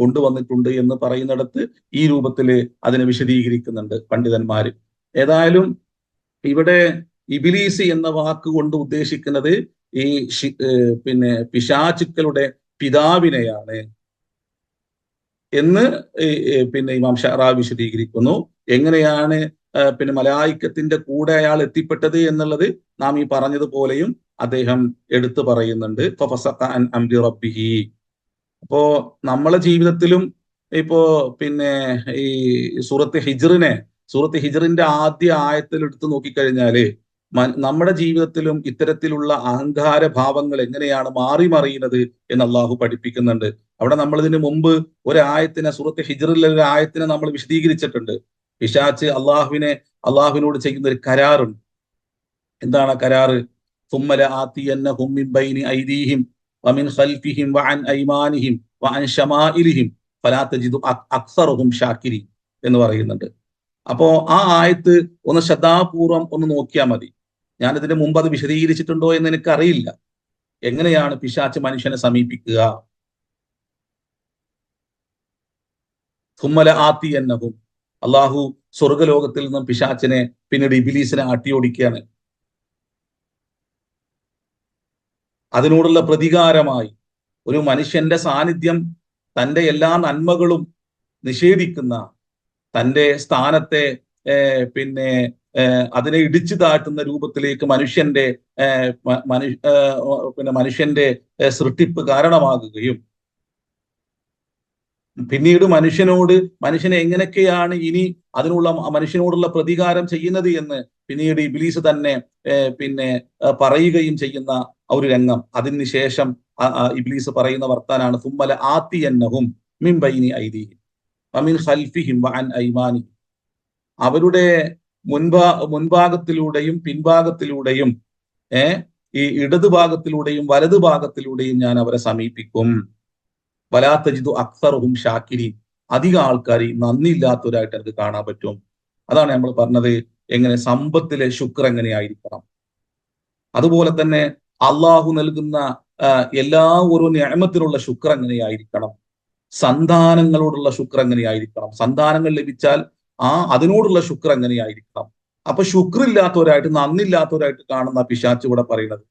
കൊണ്ടുവന്നിട്ടുണ്ട് എന്ന് പറയുന്നിടത്ത് ഈ രൂപത്തില് അതിനെ വിശദീകരിക്കുന്നുണ്ട് പണ്ഡിതന്മാര്. ഏതായാലും ഇവിടെ ഇബിലീസ് എന്ന വാക്ക് കൊണ്ട് ഉദ്ദേശിക്കുന്നത് ഈ പിശാചുക്കളുടെ പിതാവിനെയാണ്. എന്ന് പിന്നെ ഇമാം ഷഅറാവി വിശദീകരിക്കുന്നു. എങ്ങനെയാണ് പിന്നെ മലായിക്കത്തിന്റെ കൂടെ അയാൾ എത്തിപ്പെട്ടത് എന്നുള്ളത് നാം ഈ പറഞ്ഞതുപോലെയും അദ്ദേഹം എടുത്തു പറയുന്നുണ്ട്. ഫഫസഖ അൻ അംരി റബ്ബിഹി. അപ്പോ നമ്മളെ ജീവിതത്തിലും ഇപ്പോ പിന്നെ ഈ സൂറത്ത് ഹിജ്റിന്റെ ആദ്യ ആയത്തിൽ എടുത്തു നോക്കിക്കഴിഞ്ഞാല് നമ്മുടെ ജീവിതത്തിലും ഇത്തരത്തിലുള്ള അഹങ്കാര ഭാവങ്ങൾ എങ്ങനെയാണ് മാറി മറിയുന്നത് എന്ന് അള്ളാഹു പഠിപ്പിക്കുന്നുണ്ട്. അവിടെ നമ്മൾ ഇതിനു മുമ്പ് സൂറത്ത് ഹിജ്റിലെ ഒരു ആയത്തിനെ നമ്മൾ വിശദീകരിച്ചിട്ടുണ്ട്. പിശാച്ച് അള്ളാഹുവിനോട് ചെയ്യുന്ന ഒരു കരാറുണ്ട്. എന്താണ് കരാറ്? തുമ്മല ആത്തിയന്നഹും മിൻ ബൈനി ഐദീഹിം വമിൻ ഖൽഫിഹിം വഅൻ ഐമാനിഹിം വഅൻ ശമാഇലിഹിം ഫലാ തജിദു അക്സറഹും ഷാകിരീൻ എന്ന് പറയുന്നുണ്ട്. അപ്പോ ആ ആയത്ത് ഒന്ന് ശ്രദ്ധാപൂർവം ഒന്ന് നോക്കിയാൽ മതി. ഞാൻ ഇതിന് മുമ്പ് അത് വിശദീകരിച്ചിട്ടുണ്ടോ എന്ന് എനിക്കറിയില്ല. എങ്ങനെയാണ് പിശാച്ച് മനുഷ്യനെ സമീപിക്കുക? തുമ്മല ആത്തിയന്നഹും, അള്ളാഹു സ്വർഗലോകത്തിൽ നിന്നും പിശാച്ചിനെ പിന്നീട് ഇബ്ലീസിനെ ആട്ടിയോടിക്കുകയാണ്. അതിനോടുള്ള പ്രതികാരമായി ഒരു മനുഷ്യന്റെ സാന്നിധ്യം, തന്റെ എല്ലാ നന്മകളും നിഷേധിക്കുന്ന, തന്റെ സ്ഥാനത്തെ പിന്നെ അതിനെ ഇടിച്ചു താഴ്ത്തുന്ന രൂപത്തിലേക്ക് മനുഷ്യന്റെ സൃഷ്ടിപ്പ് കാരണമാകുകയും പിന്നീട് മനുഷ്യനെ എങ്ങനെയൊക്കെയാണ് ഇനി മനുഷ്യനോടുള്ള പ്രതികാരം ചെയ്യുന്നത് എന്ന് പിന്നീട് ഇബ്ലീസ് തന്നെ പിന്നെ പറയുകയും ചെയ്യുന്ന ഒരു രംഗം. അതിനുശേഷം ഇബ്ലീസ് പറയുന്ന വർത്താനാണ് തുമ്മല ആത്തിയന്നഹും മിൻ ബൈനി ഐദീഹിം വമിൻ ഖൽഫിഹിം വഅൻ ഐമാനിഹിം. അവരുടെ മുൻഭാഗത്തിലൂടെയും പിൻഭാഗത്തിലൂടെയും ഈ ഇടതുഭാഗത്തിലൂടെയും വലതുഭാഗത്തിലൂടെയും ഞാൻ അവരെ സമീപിക്കും. വലാ തജിദു അക്സറഹും ഷാകിരീൻ. അധികം ആൾക്കാർ നന്ദിയില്ലാത്തവരായിട്ട് എനിക്ക് കാണാൻ പറ്റും. അതാണ് നമ്മൾ പറഞ്ഞത്, എങ്ങനെ സമ്പത്തിലെ ശുക്ർ എങ്ങനെയായിരിക്കണം, അതുപോലെ തന്നെ അള്ളാഹു നൽകുന്ന എല്ലാ ഓരോ നിഅമത്തിനുള്ള ശുക്ർ എങ്ങനെയായിരിക്കണം, സന്താനങ്ങളോടുള്ള ശുക്ർ എങ്ങനെയായിരിക്കണം, സന്താനങ്ങൾ ലഭിച്ചാൽ അതിനോടുള്ള ശുക്ർ എങ്ങനെയായിരിക്കണം. അപ്പൊ ശുക്രില്ലാത്തവരായിട്ട്, നന്ദില്ലാത്തവരായിട്ട് കാണുന്ന പിശാച്ച് ഇവിടെ പറയുന്നത്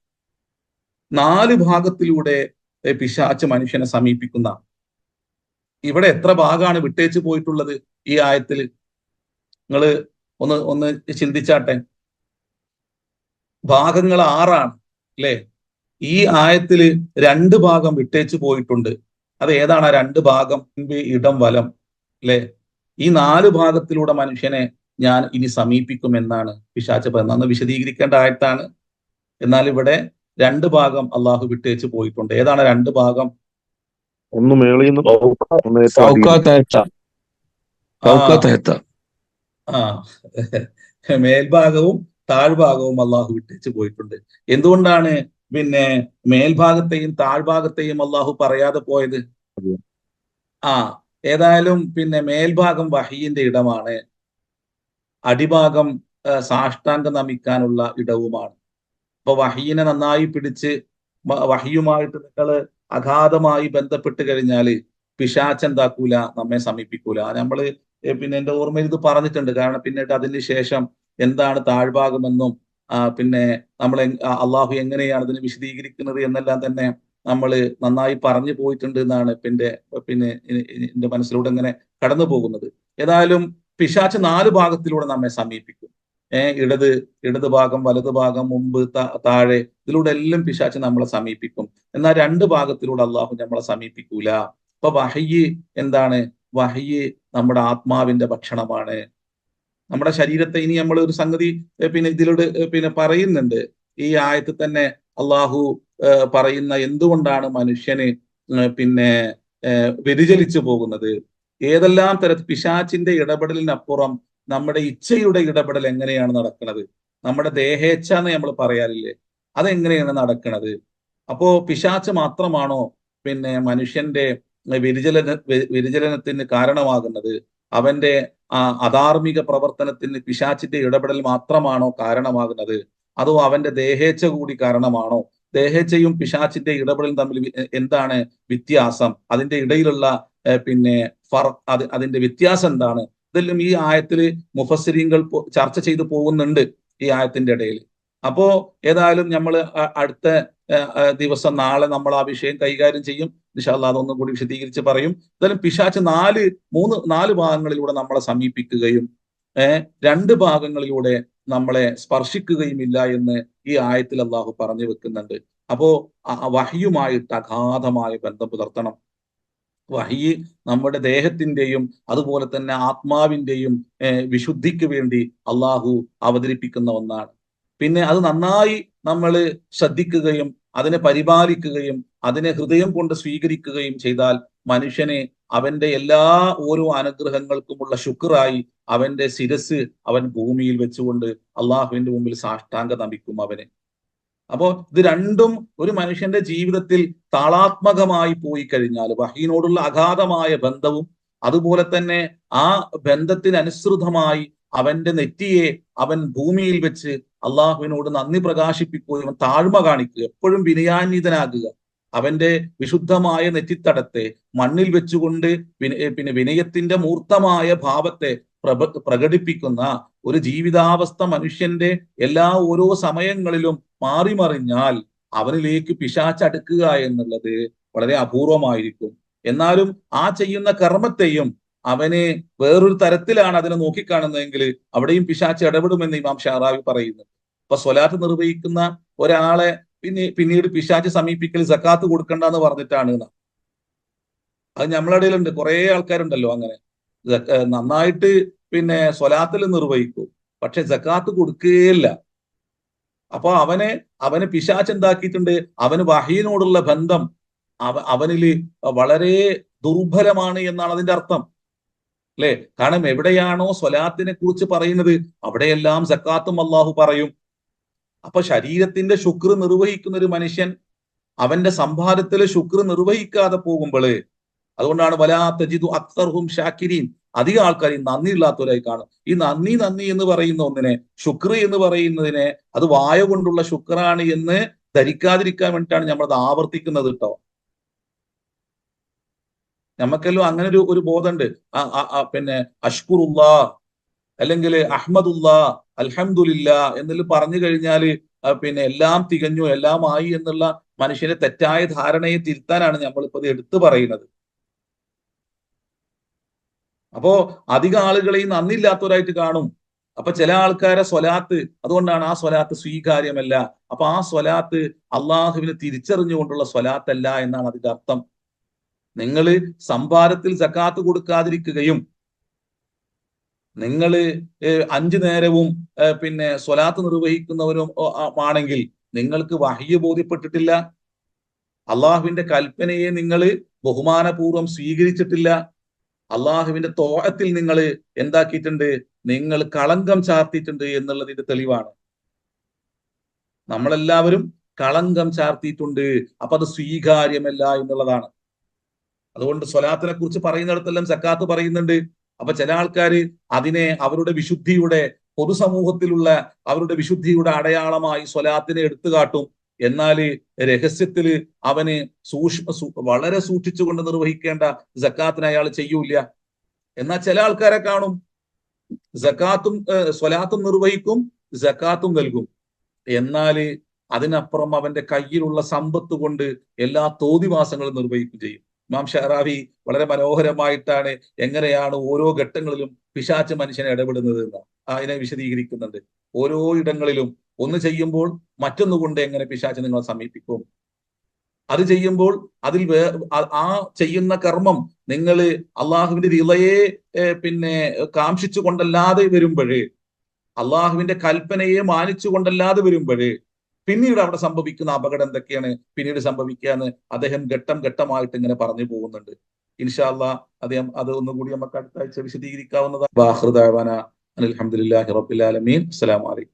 4 ഭാഗത്തിലൂടെ പിശാച്ച് മനുഷ്യനെ സമീപിക്കുന്ന. ഇവിടെ എത്ര ഭാഗമാണ് വിട്ടേച്ച് പോയിട്ടുള്ളത് ഈ ആയത്തിൽ? നിങ്ങൾ ഒന്ന് ചിന്തിച്ചാട്ടെ. ഭാഗങ്ങൾ 6ആണ് അല്ലെ? ഈ ആയത്തിൽ 2 ഭാഗം വിട്ടേച്ച് പോയിട്ടുണ്ട്. അത് ഏതാണ് ആ 2 ഭാഗം? ഇടം വലം അല്ലെ? ഈ 4 ഭാഗത്തിലൂടെ മനുഷ്യനെ ഞാൻ ഇനി സമീപിക്കും എന്നാണ് പിശാച്ച് പറയുന്നത്. അന്ന് വിശദീകരിക്കേണ്ട ആയത്താണ്. എന്നാൽ ഇവിടെ 2 ഭാഗം അള്ളാഹു വിട്ടേച്ച് പോയിട്ടുണ്ട്. ഏതാണ് 2 ഭാഗം? ഒന്ന് മേളിന്ന് മേൽഭാഗവും താഴ്ഭാഗവും അള്ളാഹു വിട്ടേച്ച് പോയിട്ടുണ്ട്. എന്തുകൊണ്ടാണ് പിന്നെ മേൽഭാഗത്തെയും താഴ്ഭാഗത്തെയും അള്ളാഹു പറയാതെ പോയത്? ഏതായാലും പിന്നെ മേൽഭാഗം വഹിയിന്റെ ഇടമാണ്, അടിഭാഗം സാഷ്ടാംഗം നമിക്കാനുള്ള ഇടവുമാണ്. അപ്പൊ വഹീനെ നന്നായി പിടിച്ച് വഹിയുമായിട്ട് നിങ്ങൾ അഗാധമായി ബന്ധപ്പെട്ട് കഴിഞ്ഞാല് പിശാച്ച് എന്താക്കൂല, നമ്മെ സമീപിക്കൂല. നമ്മള് പിന്നെ എന്റെ ഓർമ്മയിൽ ഇത് പറഞ്ഞിട്ടുണ്ട്. കാരണം പിന്നീട് അതിന് ശേഷം എന്താണ് താഴ്ഭാഗമെന്നും പിന്നെ നമ്മൾ അള്ളാഹു എങ്ങനെയാണ് അതിനെ വിശദീകരിക്കുന്നത് എന്നെല്ലാം തന്നെ നമ്മൾ നന്നായി പറഞ്ഞു പോയിട്ടുണ്ട് എന്നാണ് പിന്നെ എന്റെ മനസ്സിലൂടെ ഇങ്ങനെ കടന്നു പോകുന്നത്. ഏതായാലും പിശാച്ച് 4 ഭാഗത്തിലൂടെ നമ്മെ സമീപിക്കും. ഇടത് ഭാഗം, വലതു ഭാഗം, മുമ്പ്, താഴെ, ഇതിലൂടെ എല്ലാം പിശാച്ച് നമ്മളെ സമീപിക്കും. എന്നാൽ 2 ഭാഗത്തിലൂടെ അള്ളാഹു നമ്മളെ സമീപിക്കൂല. അപ്പൊ വഹയ്യ് എന്താണ്? വഹയ്യ് നമ്മുടെ ആത്മാവിന്റെ ഭക്ഷണമാണ്. നമ്മുടെ ശരീരത്തെ ഇനി നമ്മൾ ഒരു സംഗതി പിന്നെ ഇതിലൂടെ പിന്നെ പറയുന്നുണ്ട്. ഈ ആയത്തിൽ തന്നെ അള്ളാഹു പറയുന്ന എന്തുകൊണ്ടാണ് മനുഷ്യന് പിന്നെ വ്യതിചലിച്ചു പോകുന്നത്, ഏതെല്ലാം തരത്തിൽ പിശാച്ചിന്റെ ഇടപെടലിനപ്പുറം നമ്മുടെ ഇച്ഛയുടെ ഇടപെടൽ എങ്ങനെയാണ് നടക്കുന്നത്, നമ്മുടെ ദേഹേച്ഛ എന്ന് നമ്മൾ പറയാറില്ലേ, അതെങ്ങനെയാണ് നടക്കുന്നത്? അപ്പോ പിശാച്ച് മാത്രമാണോ പിന്നെ മനുഷ്യന്റെ വ്യതിചലനത്തിന് കാരണമാകുന്നത്? അവന്റെ അധാർമിക പ്രവർത്തനത്തിന് പിശാച്ചിന്റെ ഇടപെടൽ മാത്രമാണോ കാരണമാകുന്നത്? അതോ അവന്റെ ദേഹേച്ഛ കൂടി കാരണമാണോ? ദേഹേച്ഛയും പിശാച്ചിന്റെ ഇടപെടലും തമ്മിൽ എന്താണ് വ്യത്യാസം? അതിന്റെ ഇടയിലുള്ള പിന്നെ അതിന്റെ വ്യത്യാസം എന്താണ്? ഇതെല്ലാം ഈ ആയത്തിൽ മുഫസ്സിരീങ്ങൾ ചർച്ച ചെയ്തു പോകുന്നുണ്ട് ഈ ആയത്തിന്റെ ഇടയിൽ. അപ്പോ ഏതായാലും നമ്മൾ അടുത്ത ദിവസം നാളെ നമ്മൾ ആ വിഷയം കൈകാര്യം ചെയ്യും. ഇൻഷാ അല്ലാഹ് അതൊന്നും കൂടി വിശദീകരിച്ച് പറയും. എന്തായാലും പിശാച് നാല് ഭാഗങ്ങളിലൂടെ നമ്മളെ സമീപിക്കുകയും രണ്ട് ഭാഗങ്ങളിലൂടെ നമ്മളെ സ്പർശിക്കുകയുമില്ല എന്ന് ഈ ആയത്തിൽ അള്ളാഹു പറഞ്ഞു വെക്കുന്നുണ്ട്. അപ്പോ വഹ്യുമായിട്ട് അഗാധമായ ബന്ധം പുലർത്തണം. വഹ്യ് നമ്മുടെ ദേഹത്തിന്റെയും അതുപോലെ തന്നെ ആത്മാവിന്റെയും വിശുദ്ധിക്ക് വേണ്ടി അള്ളാഹു അവതരിപ്പിക്കുന്ന ഒന്നാണ്. പിന്നെ അത് നന്നായി നമ്മൾ ശ്രദ്ധിക്കുകയും അതിനെ പരിപാലിക്കുകയും അതിനെ ഹൃദയം കൊണ്ട് സ്വീകരിക്കുകയും ചെയ്താൽ മനുഷ്യനെ അവന്റെ എല്ലാ ഓരോ അനുഗ്രഹങ്ങൾക്കുമുള്ള ശുക്റായി അവന്റെ ശിരസ് അവൻ ഭൂമിയിൽ വെച്ചുകൊണ്ട് അള്ളാഹുവിന്റെ മുമ്പിൽ സാഷ്ടാംഗ നമിക്കും അവന്. അപ്പോ ഇത് രണ്ടും ഒരു മനുഷ്യന്റെ ജീവിതത്തിൽ താളാത്മകമായി പോയി കഴിഞ്ഞാൽ വഹീനോടുള്ള അഗാധമായ ബന്ധവും അതുപോലെ തന്നെ ആ ബന്ധത്തിനനുസൃതമായി അവന്റെ നെറ്റിയെ അവൻ ഭൂമിയിൽ വെച്ച് അള്ളാഹുവിനോട് നന്ദി പ്രകാശിപ്പിക്കുകയും താഴ്മ കാണിക്കുക, എപ്പോഴും വിനയാന്വിതനാകുക, അവന്റെ വിശുദ്ധമായ നെറ്റിത്തടത്തെ മണ്ണിൽ വെച്ചുകൊണ്ട് പിന്നെ വിനയത്തിന്റെ മൂർത്തമായ ഭാവത്തെ പ്രകടിപ്പിക്കുന്ന ഒരു ജീവിതാവസ്ഥ മനുഷ്യന്റെ എല്ലാ ഓരോ സമയങ്ങളിലും മാറിമറിഞ്ഞാൽ അവനിലേക്ക് പിശാചടുക്കുക എന്നുള്ളത് വളരെ അപൂർവമായിരിക്കും. എന്നാലും ആ ചെയ്യുന്ന കർമ്മത്തെയും അവനെ വേറൊരു തരത്തിലാണ് അതിനെ നോക്കിക്കാണുന്നതെങ്കിൽ അവിടെയും പിശാച് ഇടപെടുമെന്ന് ഇമാം ഷാറാവി പറയുന്നു. അപ്പൊ സ്വലാത്ത് നിർവഹിക്കുന്ന ഒരാളെ പിന്നീട് പിശാച് സമീപിക്കൽ സക്കാത്ത് കൊടുക്കണ്ട എന്ന് പറഞ്ഞിട്ടാണ്. അത് നമ്മളിടയിലുണ്ട്, കുറെ ആൾക്കാരുണ്ടല്ലോ അങ്ങനെ നന്നായിട്ട് പിന്നെ സ്വലാത്തിൽ നിർവഹിക്കും, പക്ഷെ സക്കാത്ത് കൊടുക്കുകയില്ല. അപ്പൊ അവന് പിശാച് എന്താക്കിയിട്ടുണ്ട്, അവന് വഹീനോടുള്ള ബന്ധം അവനിൽ വളരെ ദുർബലമാണ് എന്നാണ് അതിന്റെ അർത്ഥം, അല്ലെ? കാരണം എവിടെയാണോ സ്വലാത്തിനെ കുറിച്ച് പറയുന്നത് അവിടെയെല്ലാം സക്കാത്തും അള്ളാഹു പറയും. അപ്പൊ ശരീരത്തിന്റെ ശുക്ർ നിർവഹിക്കുന്ന ഒരു മനുഷ്യൻ അവന്റെ സമ്പാദത്തിലെ ശുക്ർ നിർവഹിക്കാതെ പോകുമ്പോൾ, അതുകൊണ്ടാണ് വലാ തജിദു അക്സർഹും ഷാക്കിരീൻ, അധികം ആൾക്കാർ ഈ നന്ദി ഇല്ലാത്തവരായി കാണും. ഈ നന്ദി എന്ന് പറയുന്ന ഒന്നിനെ, ശുക്ർ എന്ന് പറയുന്നതിനെ അത് വായ കൊണ്ടുള്ള ശുക്രാണ് എന്ന് ധരിക്കാതിരിക്കാൻ വേണ്ടിയിട്ടാണ് നമ്മളത് ആവർത്തിക്കുന്നത് കേട്ടോ. നമുക്കെല്ലാം അങ്ങനെ ഒരു ബോധമുണ്ട്. പിന്നെ അഷ്കുറുല്ലാ അല്ലെങ്കിൽ അഹ്മദുല്ലാ അൽഹംദുലില്ലാ എന്നെല്ലാം പറഞ്ഞു കഴിഞ്ഞാൽ പിന്നെ എല്ലാം തികഞ്ഞു, എല്ലാം ആയി എന്നുള്ള മനുഷ്യന്റെ തെറ്റായ ധാരണയെ തിരുത്താനാണ് നമ്മളിപ്പോ ഇത് എടുത്തു പറയുന്നത്. അപ്പോ അധികം ആളുകളെയും നന്ദിയില്ലാത്തവരായിട്ട് കാണും. അപ്പൊ ചില ആൾക്കാരെ സ്വലാത്ത്, അതുകൊണ്ടാണ് ആ സ്വലാത്ത് സ്വീകാര്യമല്ല. അപ്പൊ ആ സ്വലാത്ത് അള്ളാഹുവിനെ തിരിച്ചറിഞ്ഞുകൊണ്ടുള്ള സ്വലാത്തല്ല എന്നാണ് അതിന്റെ അർത്ഥം. നിങ്ങൾ സമ്പാദത്തിൽ സക്കാത്ത് കൊടുക്കാതിരിക്കുകയും നിങ്ങൾ 5 നേരവും പിന്നെ സ്വലാത്ത് നിർവഹിക്കുന്നവരും ആണെങ്കിൽ നിങ്ങൾക്ക് വഹ്യ് ബോധ്യപ്പെട്ടിട്ടില്ല, അള്ളാഹുവിന്റെ കൽപ്പനയെ നിങ്ങൾ ബഹുമാനപൂർവ്വം സ്വീകരിച്ചിട്ടില്ല, അള്ളാഹുവിന്റെ തോഅത്തിൽ നിങ്ങൾ എന്താക്കിയിട്ടുണ്ട്, നിങ്ങൾ കളങ്കം ചാർത്തിയിട്ടുണ്ട് എന്നുള്ളതിന്റെ തെളിവാണ്. നമ്മളെല്ലാവരും കളങ്കം ചാർത്തിയിട്ടുണ്ട്. അപ്പൊ അത് സ്വീകാര്യമല്ല എന്നുള്ളതാണ്. അതുകൊണ്ട് സ്വലാത്തിനെ കുറിച്ച് പറയുന്നിടത്തെല്ലാം സക്കാത്ത് പറയുന്നുണ്ട്. അപ്പൊ ചില ആൾക്കാർ അതിനെ അവരുടെ വിശുദ്ധിയുടെ, പൊതുസമൂഹത്തിലുള്ള അവരുടെ വിശുദ്ധിയുടെ അടയാളമായി സ്വലാത്തിനെ എടുത്തു കാട്ടും. എന്നാൽ രഹസ്യത്തില് അവന് വളരെ സൂക്ഷിച്ചുകൊണ്ട് നിർവഹിക്കേണ്ട സക്കാത്തിനെ അയാൾ ചെയ്യൂല. എന്നാൽ ചില ആൾക്കാരെ കാണും സ്വലാത്തും നിർവഹിക്കും, സക്കാത്തും നൽകും, എന്നാല് അതിനപ്പുറം അവന്റെ കയ്യിലുള്ള സമ്പത്ത് കൊണ്ട് എല്ലാ തോന്നിവാസങ്ങളും നിർവഹിക്കുകയും ചെയ്യും. ഇമാം ഷഹറാവി വളരെ മനോഹരമായിട്ടാണ് എങ്ങനെയാണ് ഓരോ ഘട്ടങ്ങളിലും പിശാച് മനുഷ്യനെ ഇടപെടുന്നത് എന്ന് അതിനെ വിശദീകരിക്കുന്നുണ്ട്. ഓരോ ഇടങ്ങളിലും ഒന്ന് ചെയ്യുമ്പോൾ മറ്റൊന്നുകൊണ്ട് എങ്ങനെ പിശാച് നിങ്ങളെ സമീപിക്കും, അത് ചെയ്യുമ്പോൾ അതിൽ ആ ചെയ്യുന്ന കർമ്മം നിങ്ങൾ അള്ളാഹുവിന്റെ റിളയെ പിന്നെ കാംക്ഷിച്ചു കൊണ്ടല്ലാതെ വരുമ്പോഴേ, അള്ളാഹുവിന്റെ കൽപ്പനയെ മാനിച്ചു കൊണ്ടല്ലാതെ വരുമ്പോഴേ പിന്നീട് അവിടെ സംഭവിക്കുന്ന അപകടം എന്തൊക്കെയാണ് പിന്നീട് സംഭവിക്കാന്ന് അദ്ദേഹം ഘട്ടം ഘട്ടമായിട്ട് ഇങ്ങനെ പറഞ്ഞു പോകുന്നുണ്ട്. ഇൻഷാ അല്ലാഹ് അദ്ദേഹം അത് ഒന്നുകൂടി നമുക്ക് അടുത്ത ആഴ്ച വിശദീകരിക്കാവുന്നതാണ്. അൽഹംദുലില്ലാഹി റബ്ബിൽ ആലമീൻ. അസ്സലാമു അലൈക്കും.